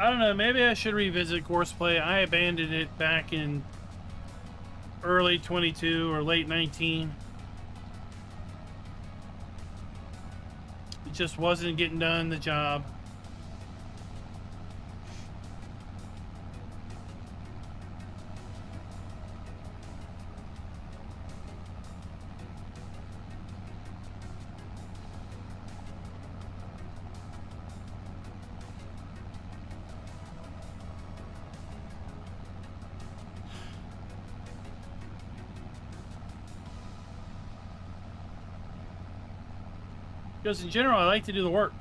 I don't know, maybe I should revisit Courseplay. I abandoned it back in early 22 or late 19. It just wasn't getting done the job. Because in general, I like to do the work.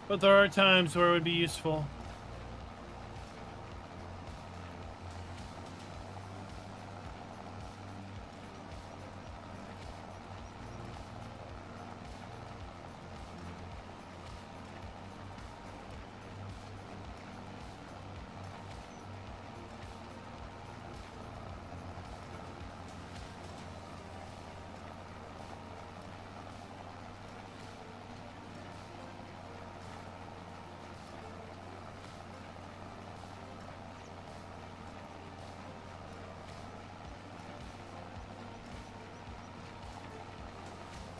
But there are times where it would be useful.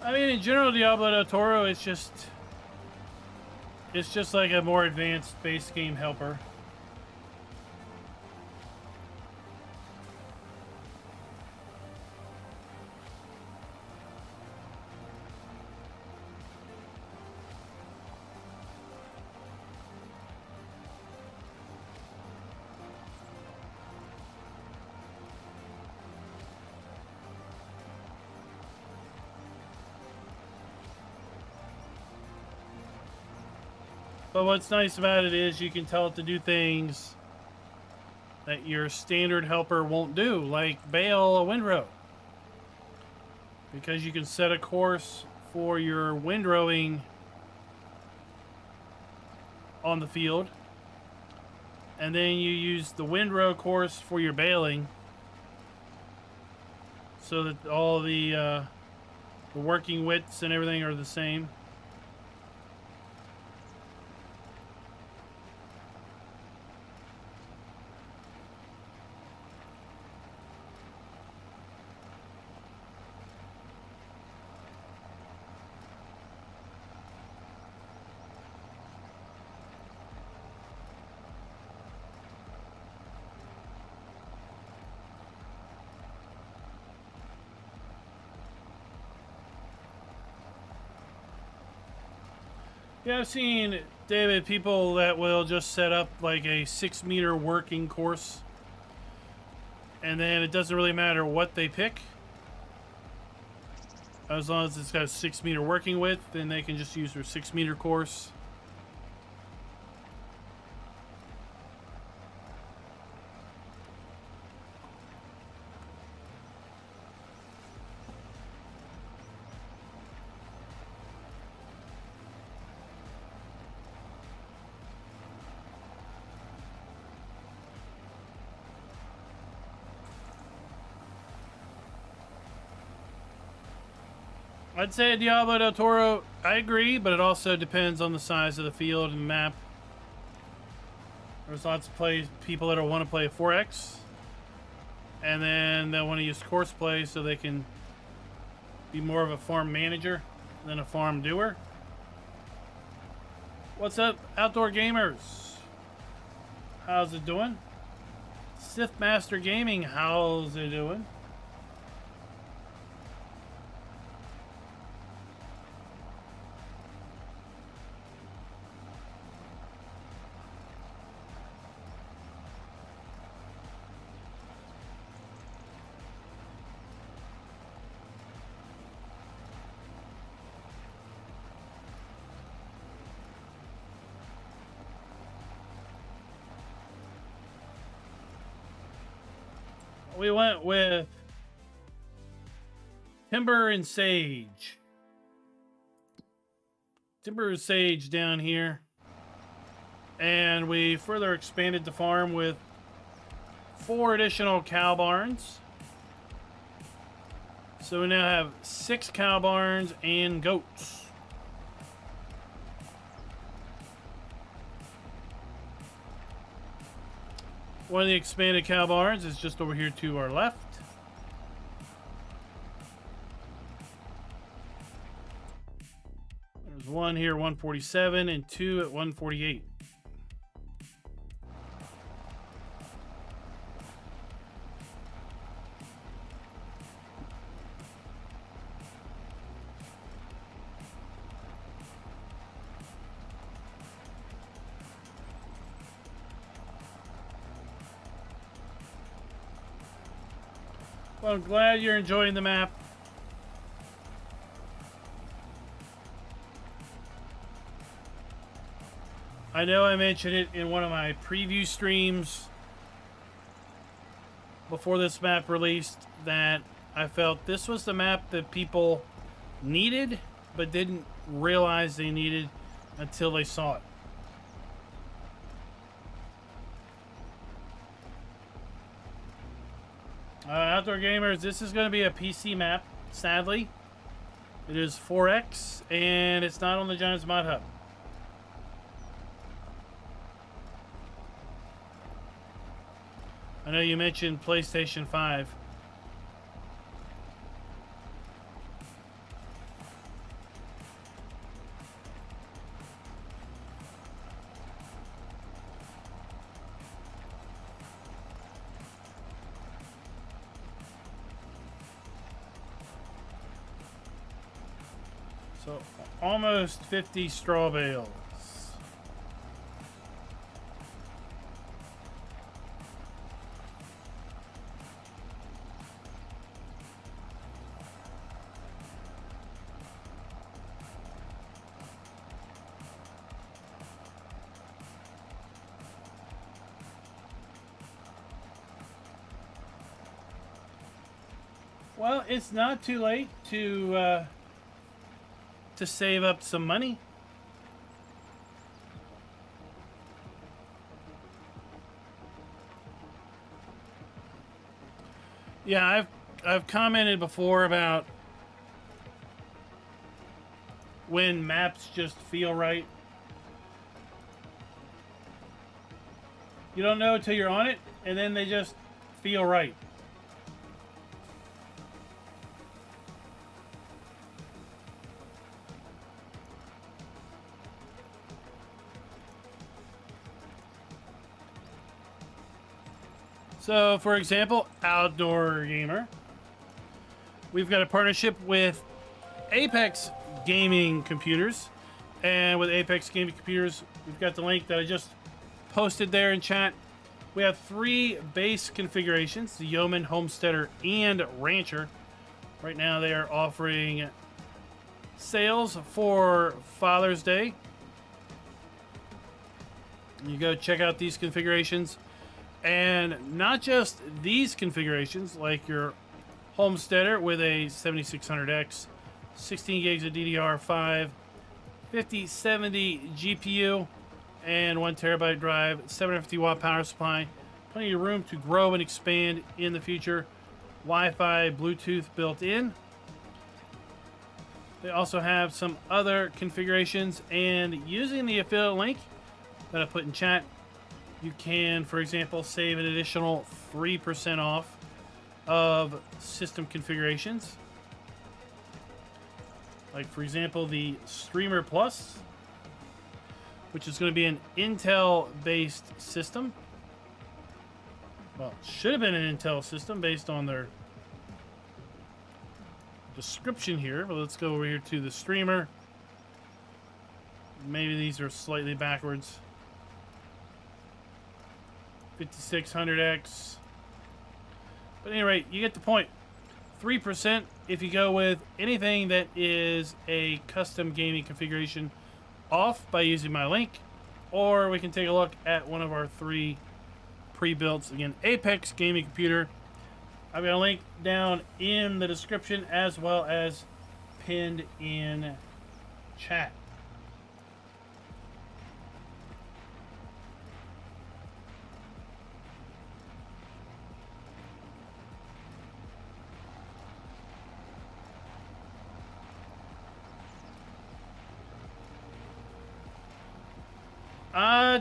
I mean, in general, Diablo del Toro is just like a more advanced base game helper. But what's nice about it is you can tell it to do things that your standard helper won't do, like Bale a windrow. Because you can set a course for your windrowing on the field, and then you use the windrow course for your baling, so that all the working widths and everything are the same. Yeah, I've seen, David, people that will just set up like a 6-meter working course, and then it doesn't really matter what they pick. As long as it's got a 6-meter working width, then they can just use their 6-meter course. I'd say Diablo del Toro, I agree, but it also depends on the size of the field and the map. There's lots of people that want to play 4X, and then they'll want to use course play so they can be more of a farm manager than a farm doer. What's up, outdoor gamers? How's it doing? Sith Master Gaming, how's it doing? We went with Timber and Sage. Timber and Sage down here. And we further expanded the farm with 4 additional cow barns. So we now have 6 cow barns and goats. One of the expanded cow barns is just over here to our left. There's one here, 147, and 2 at 148. Well, I'm glad you're enjoying the map. I know I mentioned it in one of my preview streams before this map released that I felt this was the map that people needed but didn't realize they needed until they saw it. Outdoor gamers, this is going to be a PC map, sadly. It is 4X, and it's not on the Giants Mod Hub. I know you mentioned PlayStation 5. So, almost 50 straw bales. Well, it's not too late to save up some money. Yeah, I've commented before about when maps just feel right. You don't know until you're on it, and then they just feel right. So, for example, Outdoor Gamer. We've got a partnership with Apex Gaming Computers. And with Apex Gaming Computers, we've got the link that I just posted there in chat. We have 3 base configurations, the Yeoman, Homesteader, and Rancher. Right now they are offering sales for Father's Day. You go check out these configurations. And not just these configurations, like your Homesteader with a 7600X, 16 gigs of DDR5, 5070 GPU, and 1 terabyte drive, 750 watt power supply. Plenty of room to grow and expand in the future. Wi-Fi, Bluetooth built in. They also have some other configurations, and using the affiliate link that I put in chat, you can, for example, save an additional 3% off of system configurations. Like, for example, the Streamer Plus, which is going to be an Intel-based system. Well, it should have been an Intel system based on their description here. But let's go over here to the Streamer. Maybe these are slightly backwards. 5600X. But at any rate, you get the point. 3% if you go with anything that is a custom gaming configuration off by using my link. Or we can take a look at one of our 3 pre-builts. Again, Apex Gaming Computer, I've got a link down in the description as well as pinned in chat.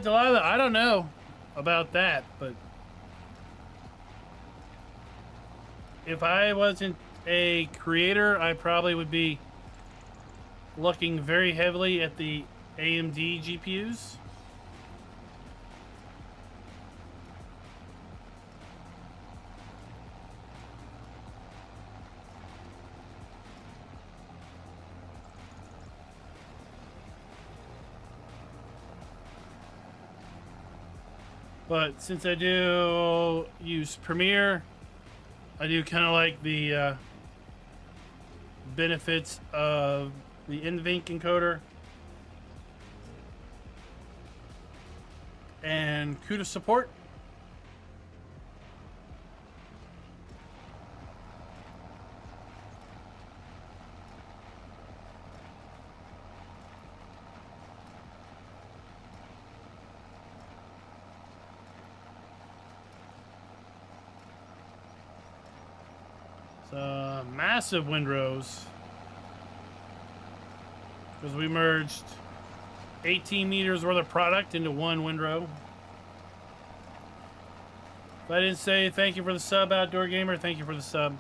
Delilah, I don't know about that, but if I wasn't a creator, I probably would be looking very heavily at the AMD GPUs. But since I do use Premiere, I do kind of like the benefits of the NVENC encoder and CUDA support. Massive windrows, because we merged 18 meters worth of product into one windrow. If I didn't say thank you for the sub, Outdoor Gamer, thank you for the sub.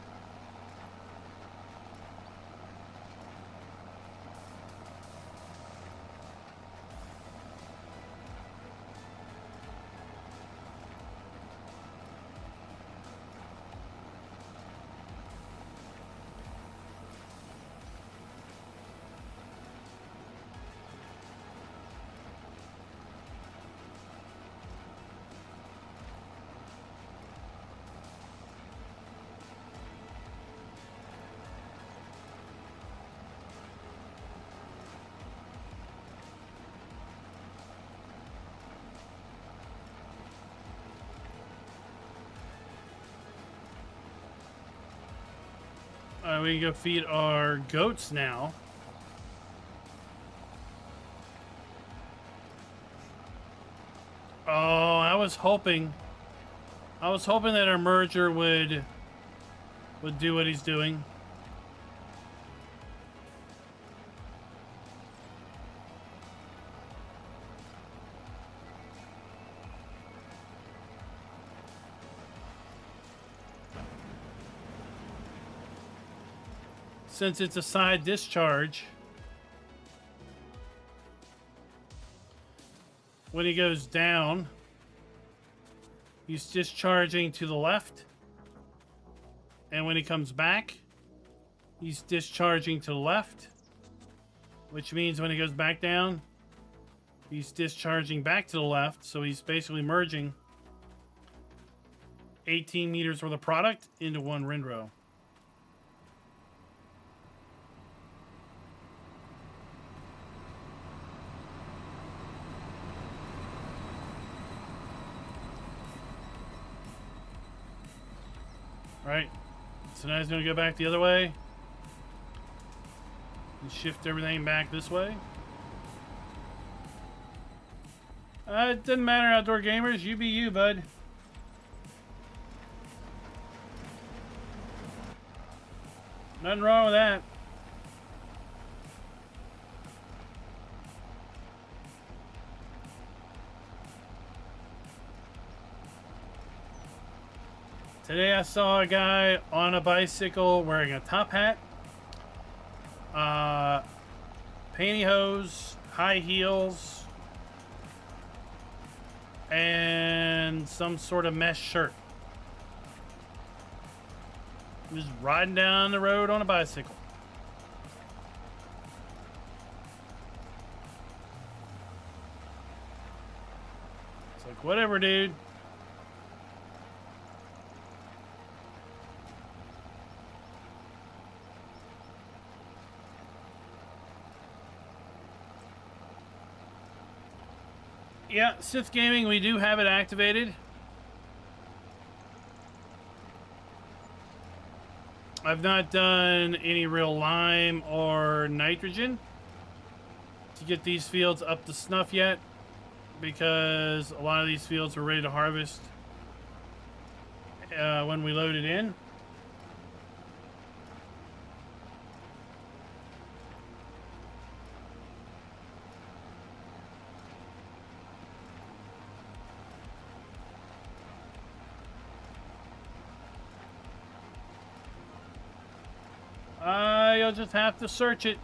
We can go feed our goats now. Oh, I was hoping that our merger would do what he's doing. Since it's a side discharge, when he goes down, he's discharging to the left. And when he comes back, he's discharging to the left. Which means when he goes back down, he's discharging back to the left. So he's basically merging 18 meters worth of product into one windrow. Right, so now he's going to go back the other way and shift everything back this way. It doesn't matter, Outdoor Gamers. You be you, bud. Nothing wrong with that. Today I saw a guy on a bicycle wearing a top hat, pantyhose, high heels, and some sort of mesh shirt. He was riding down the road on a bicycle. It's like, whatever, dude. Yeah, Sith Gaming, we do have it activated. I've not done any real lime or nitrogen to get these fields up to snuff yet, because a lot of these fields are ready to harvest when we load it in. You'll just have to search it.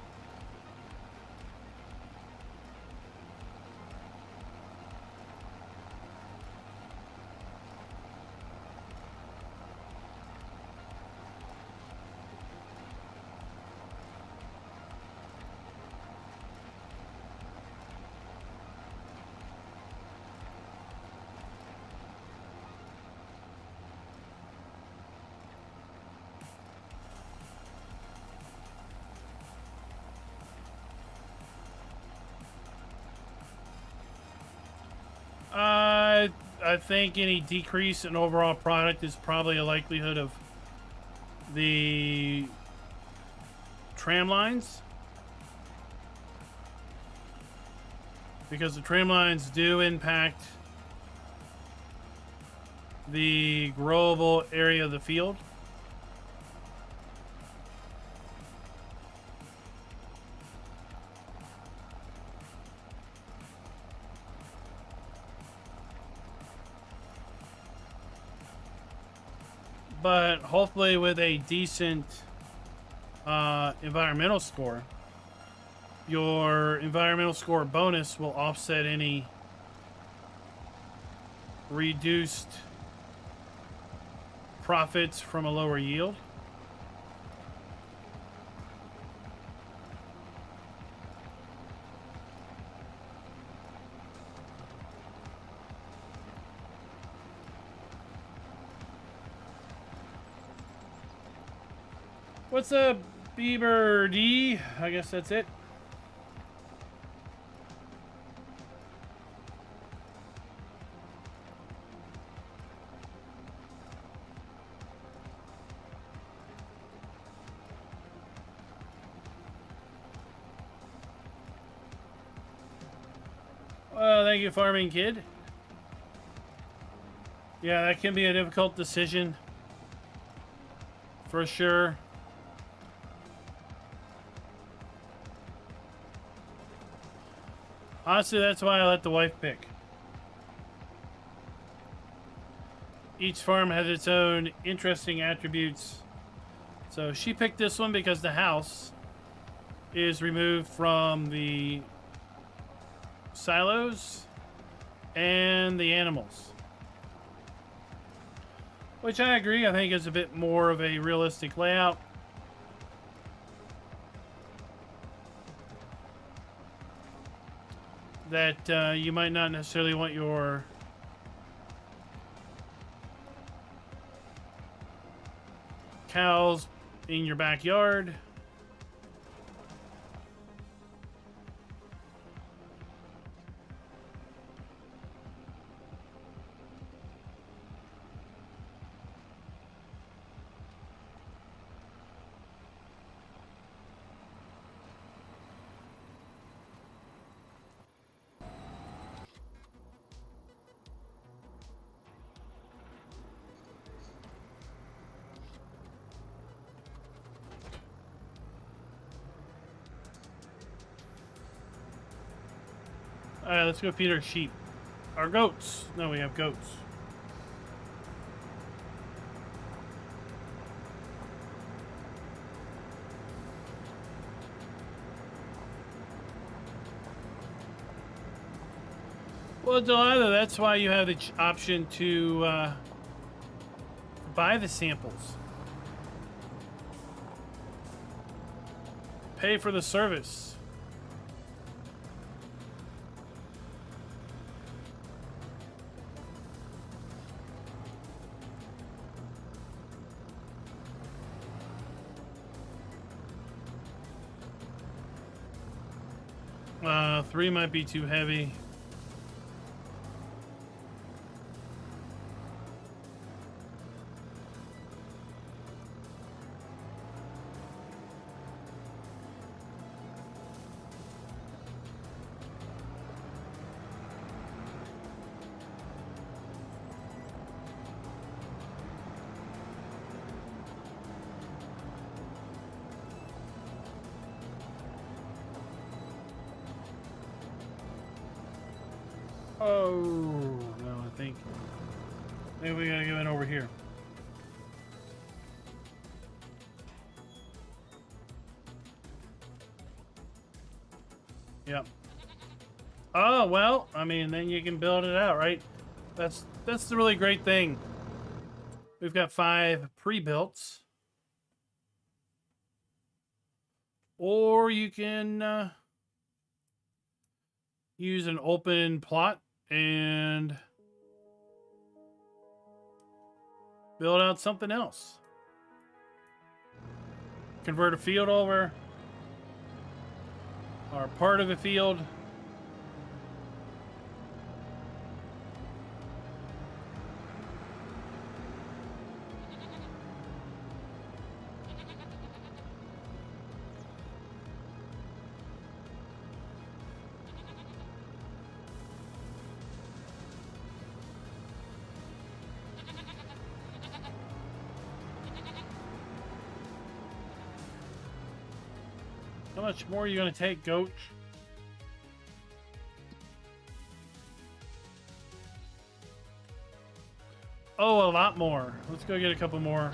I think any decrease in overall product is probably a likelihood of the tram lines, because the tram lines do impact the growable area of the field. But hopefully with a decent environmental score, your environmental score bonus will offset any reduced profits from a lower yield. What's up, Bieber D? I guess that's it. Well, thank you, Farming Kid. Yeah, that can be a difficult decision, for sure. Honestly, that's why I let the wife pick. Each farm has its own interesting attributes. So she picked this one because the house is removed from the silos and the animals, which I agree, I think is a bit more of a realistic layout. That you might not necessarily want your cows in your backyard. Alright, let's go feed our sheep. Our goats. No, we have goats. Well, Delilah, that's why you have the option to buy the samples. Pay for the service. Three might be too heavy. Oh, no, I think maybe we gotta go in over here. Yep. Oh, well, I mean, then you can build it out, right? That's the really great thing. We've got 5 pre-builts. Or you can use an open plot and build out something else. Convert a field over, or part of a field. How much more are you going to take, Goat? Oh, a lot more. Let's go get a couple more.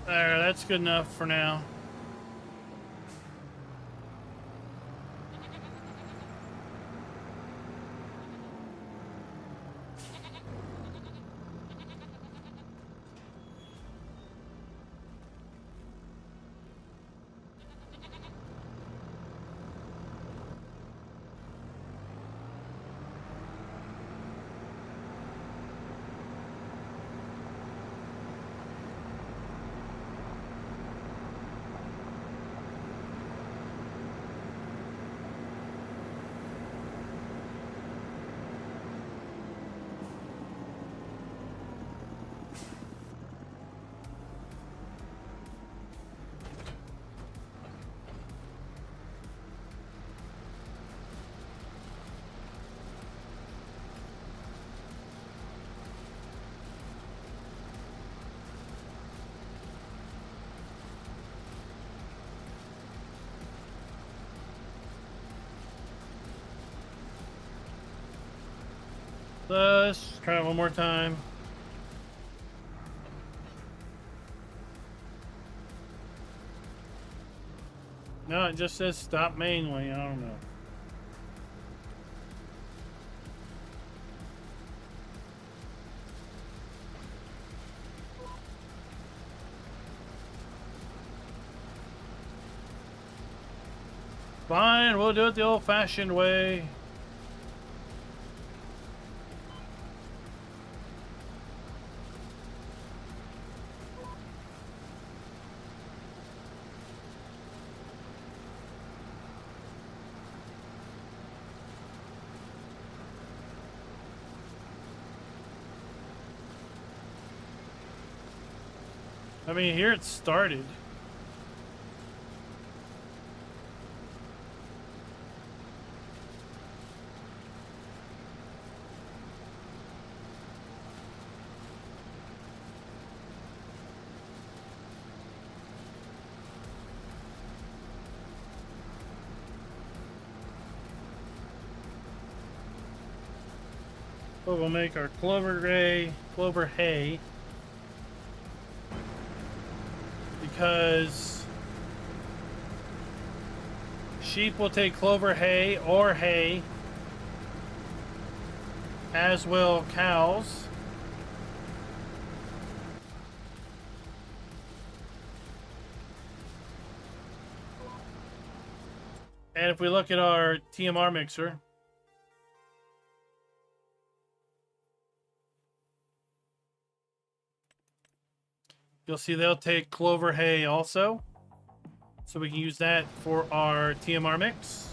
There, that's good enough for now. Let's try it one more time. No, it just says stop mainly. I don't know. Fine, we'll do it the old-fashioned way. I mean, here it started. But we'll make our clover hay. because sheep will take clover hay or hay, as will cows. And if we look at our TMR mixer, you'll see they'll take clover hay also. So we can use that for our TMR mix.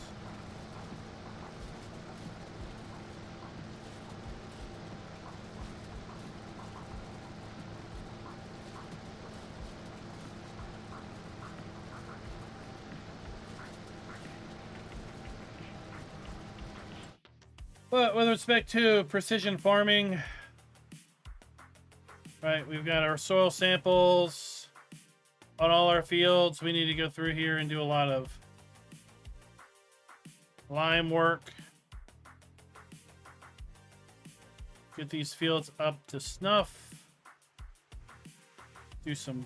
But with respect to precision farming, right, we've got our soil samples on all our fields. We need to go through here and do a lot of lime work. Get these fields up to snuff. Do some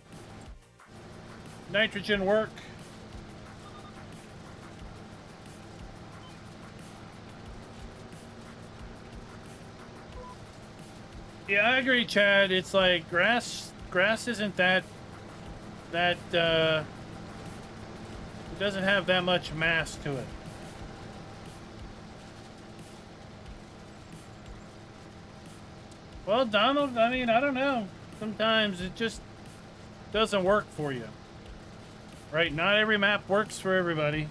nitrogen work. Yeah, I agree, Chad. It's like grass isn't that it doesn't have that much mass to it. Well, Donald, I mean, I don't know. Sometimes it just doesn't work for you. Right? Not every map works for everybody.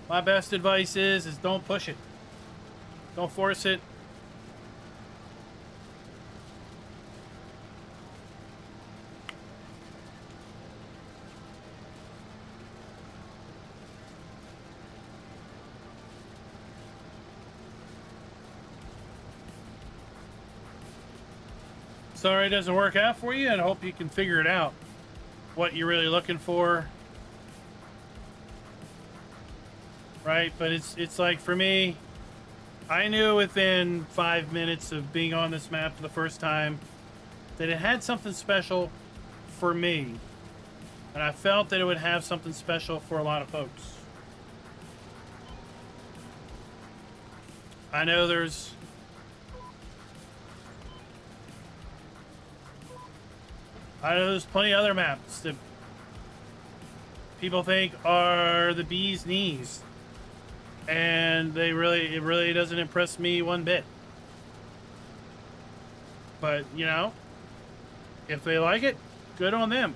My best advice is don't push it. Don't force it. Sorry it doesn't work out for you, and I hope you can figure it out. What you're really looking for. Right, but it's like for me, I knew within 5 minutes of being on this map for the first time that it had something special for me, and I felt that it would have something special for a lot of folks. I know there's plenty of other maps that people think are the bee's knees. And it really doesn't impress me one bit. But, you know, if they like it, good on them.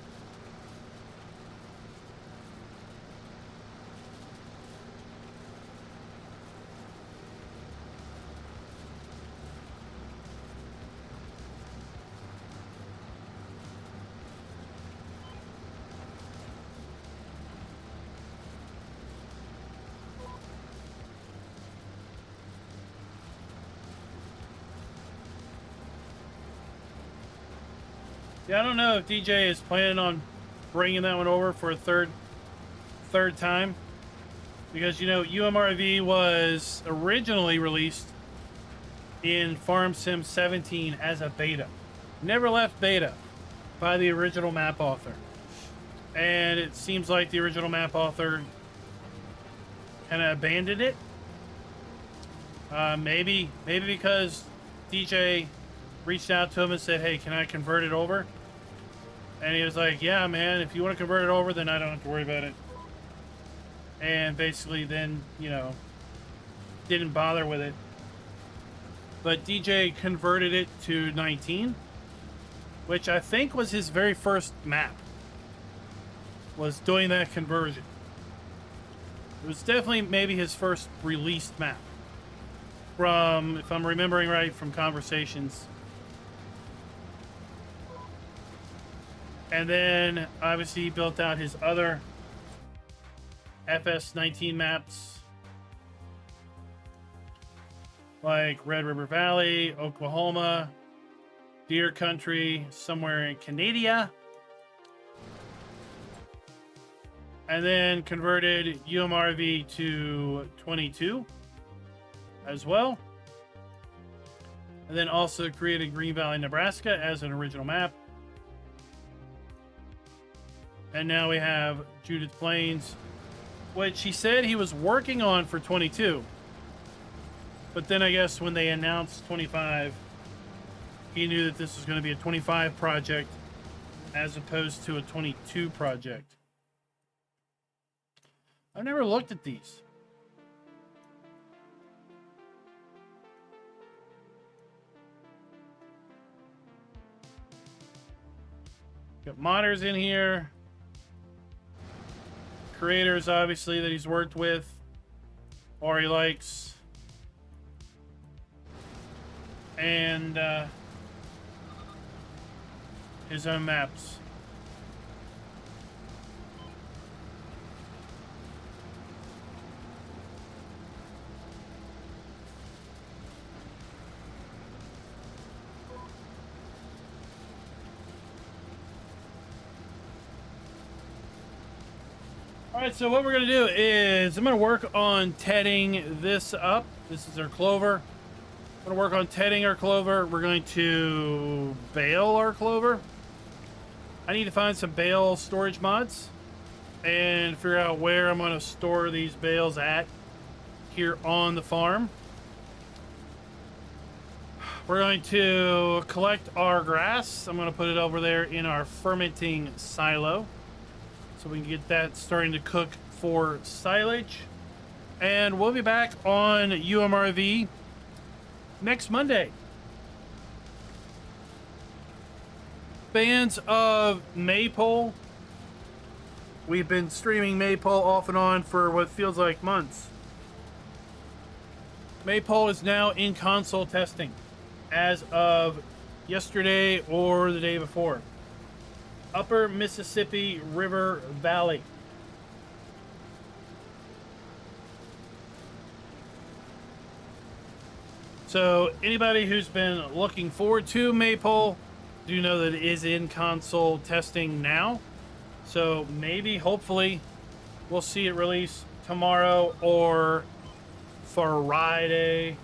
Yeah, I don't know if DJ is planning on bringing that one over for a third time, because you know UMRV was originally released in Farm Sim 17 as a beta, never left beta by the original map author, and it seems like the original map author kind of abandoned it. Maybe because DJ reached out to him and said, hey, can I convert it over? And he was like, yeah, man, if you want to convert it over, then I don't have to worry about it. And basically then, you know, didn't bother with it. But DJ converted it to 19, which I think was his very first map, was doing that conversion. It was definitely maybe his first released map from, if I'm remembering right, from conversations. And then, obviously, he built out his other FS19 maps, like Red River Valley, Oklahoma, Deer Country, somewhere in Canada. And then converted UMRV to 22. as well. And then also created Green Valley, Nebraska as an original map. And now we have Judith Plains, which he said he was working on for 22. But then I guess when they announced 25, he knew that this was going to be a 25 project as opposed to a 22 project. I've never looked at these. Got modders in here. Creators, obviously, that he's worked with or he likes. And his own maps. All right, so what we're going to do is I'm going to work on tedding this up. This is our clover. I'm going to work on tedding our clover. We're going to bale our clover. I need to find some bale storage mods and figure out where I'm going to store these bales at here on the farm. We're going to collect our grass. I'm going to put it over there in our fermenting silo, so we can get that starting to cook for silage. And we'll be back on UMRV next Monday. Fans of Maypole, we've been streaming Maypole off and on for what feels like months. Maypole is now in console testing as of yesterday or the day before. Upper Mississippi River Valley. So anybody who's been looking forward to Maypole, do know that it is in console testing now. So maybe, hopefully, we'll see it release tomorrow or Friday.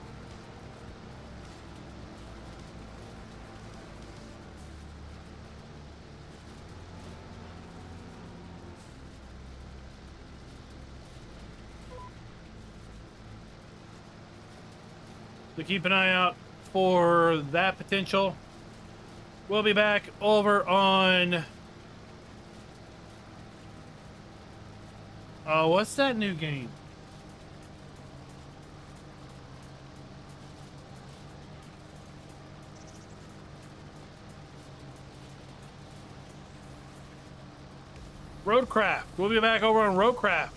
So keep an eye out for that potential. We'll be back over on... what's that new game? Roadcraft. We'll be back over on Roadcraft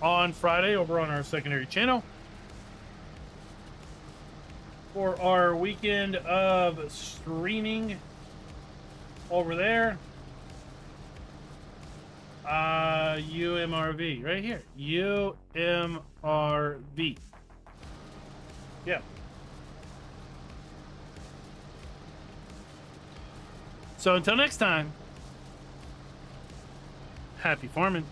on Friday over on our secondary channel for our weekend of streaming over there. UMRV right here. UMRV. Yeah. So until next time, happy farming.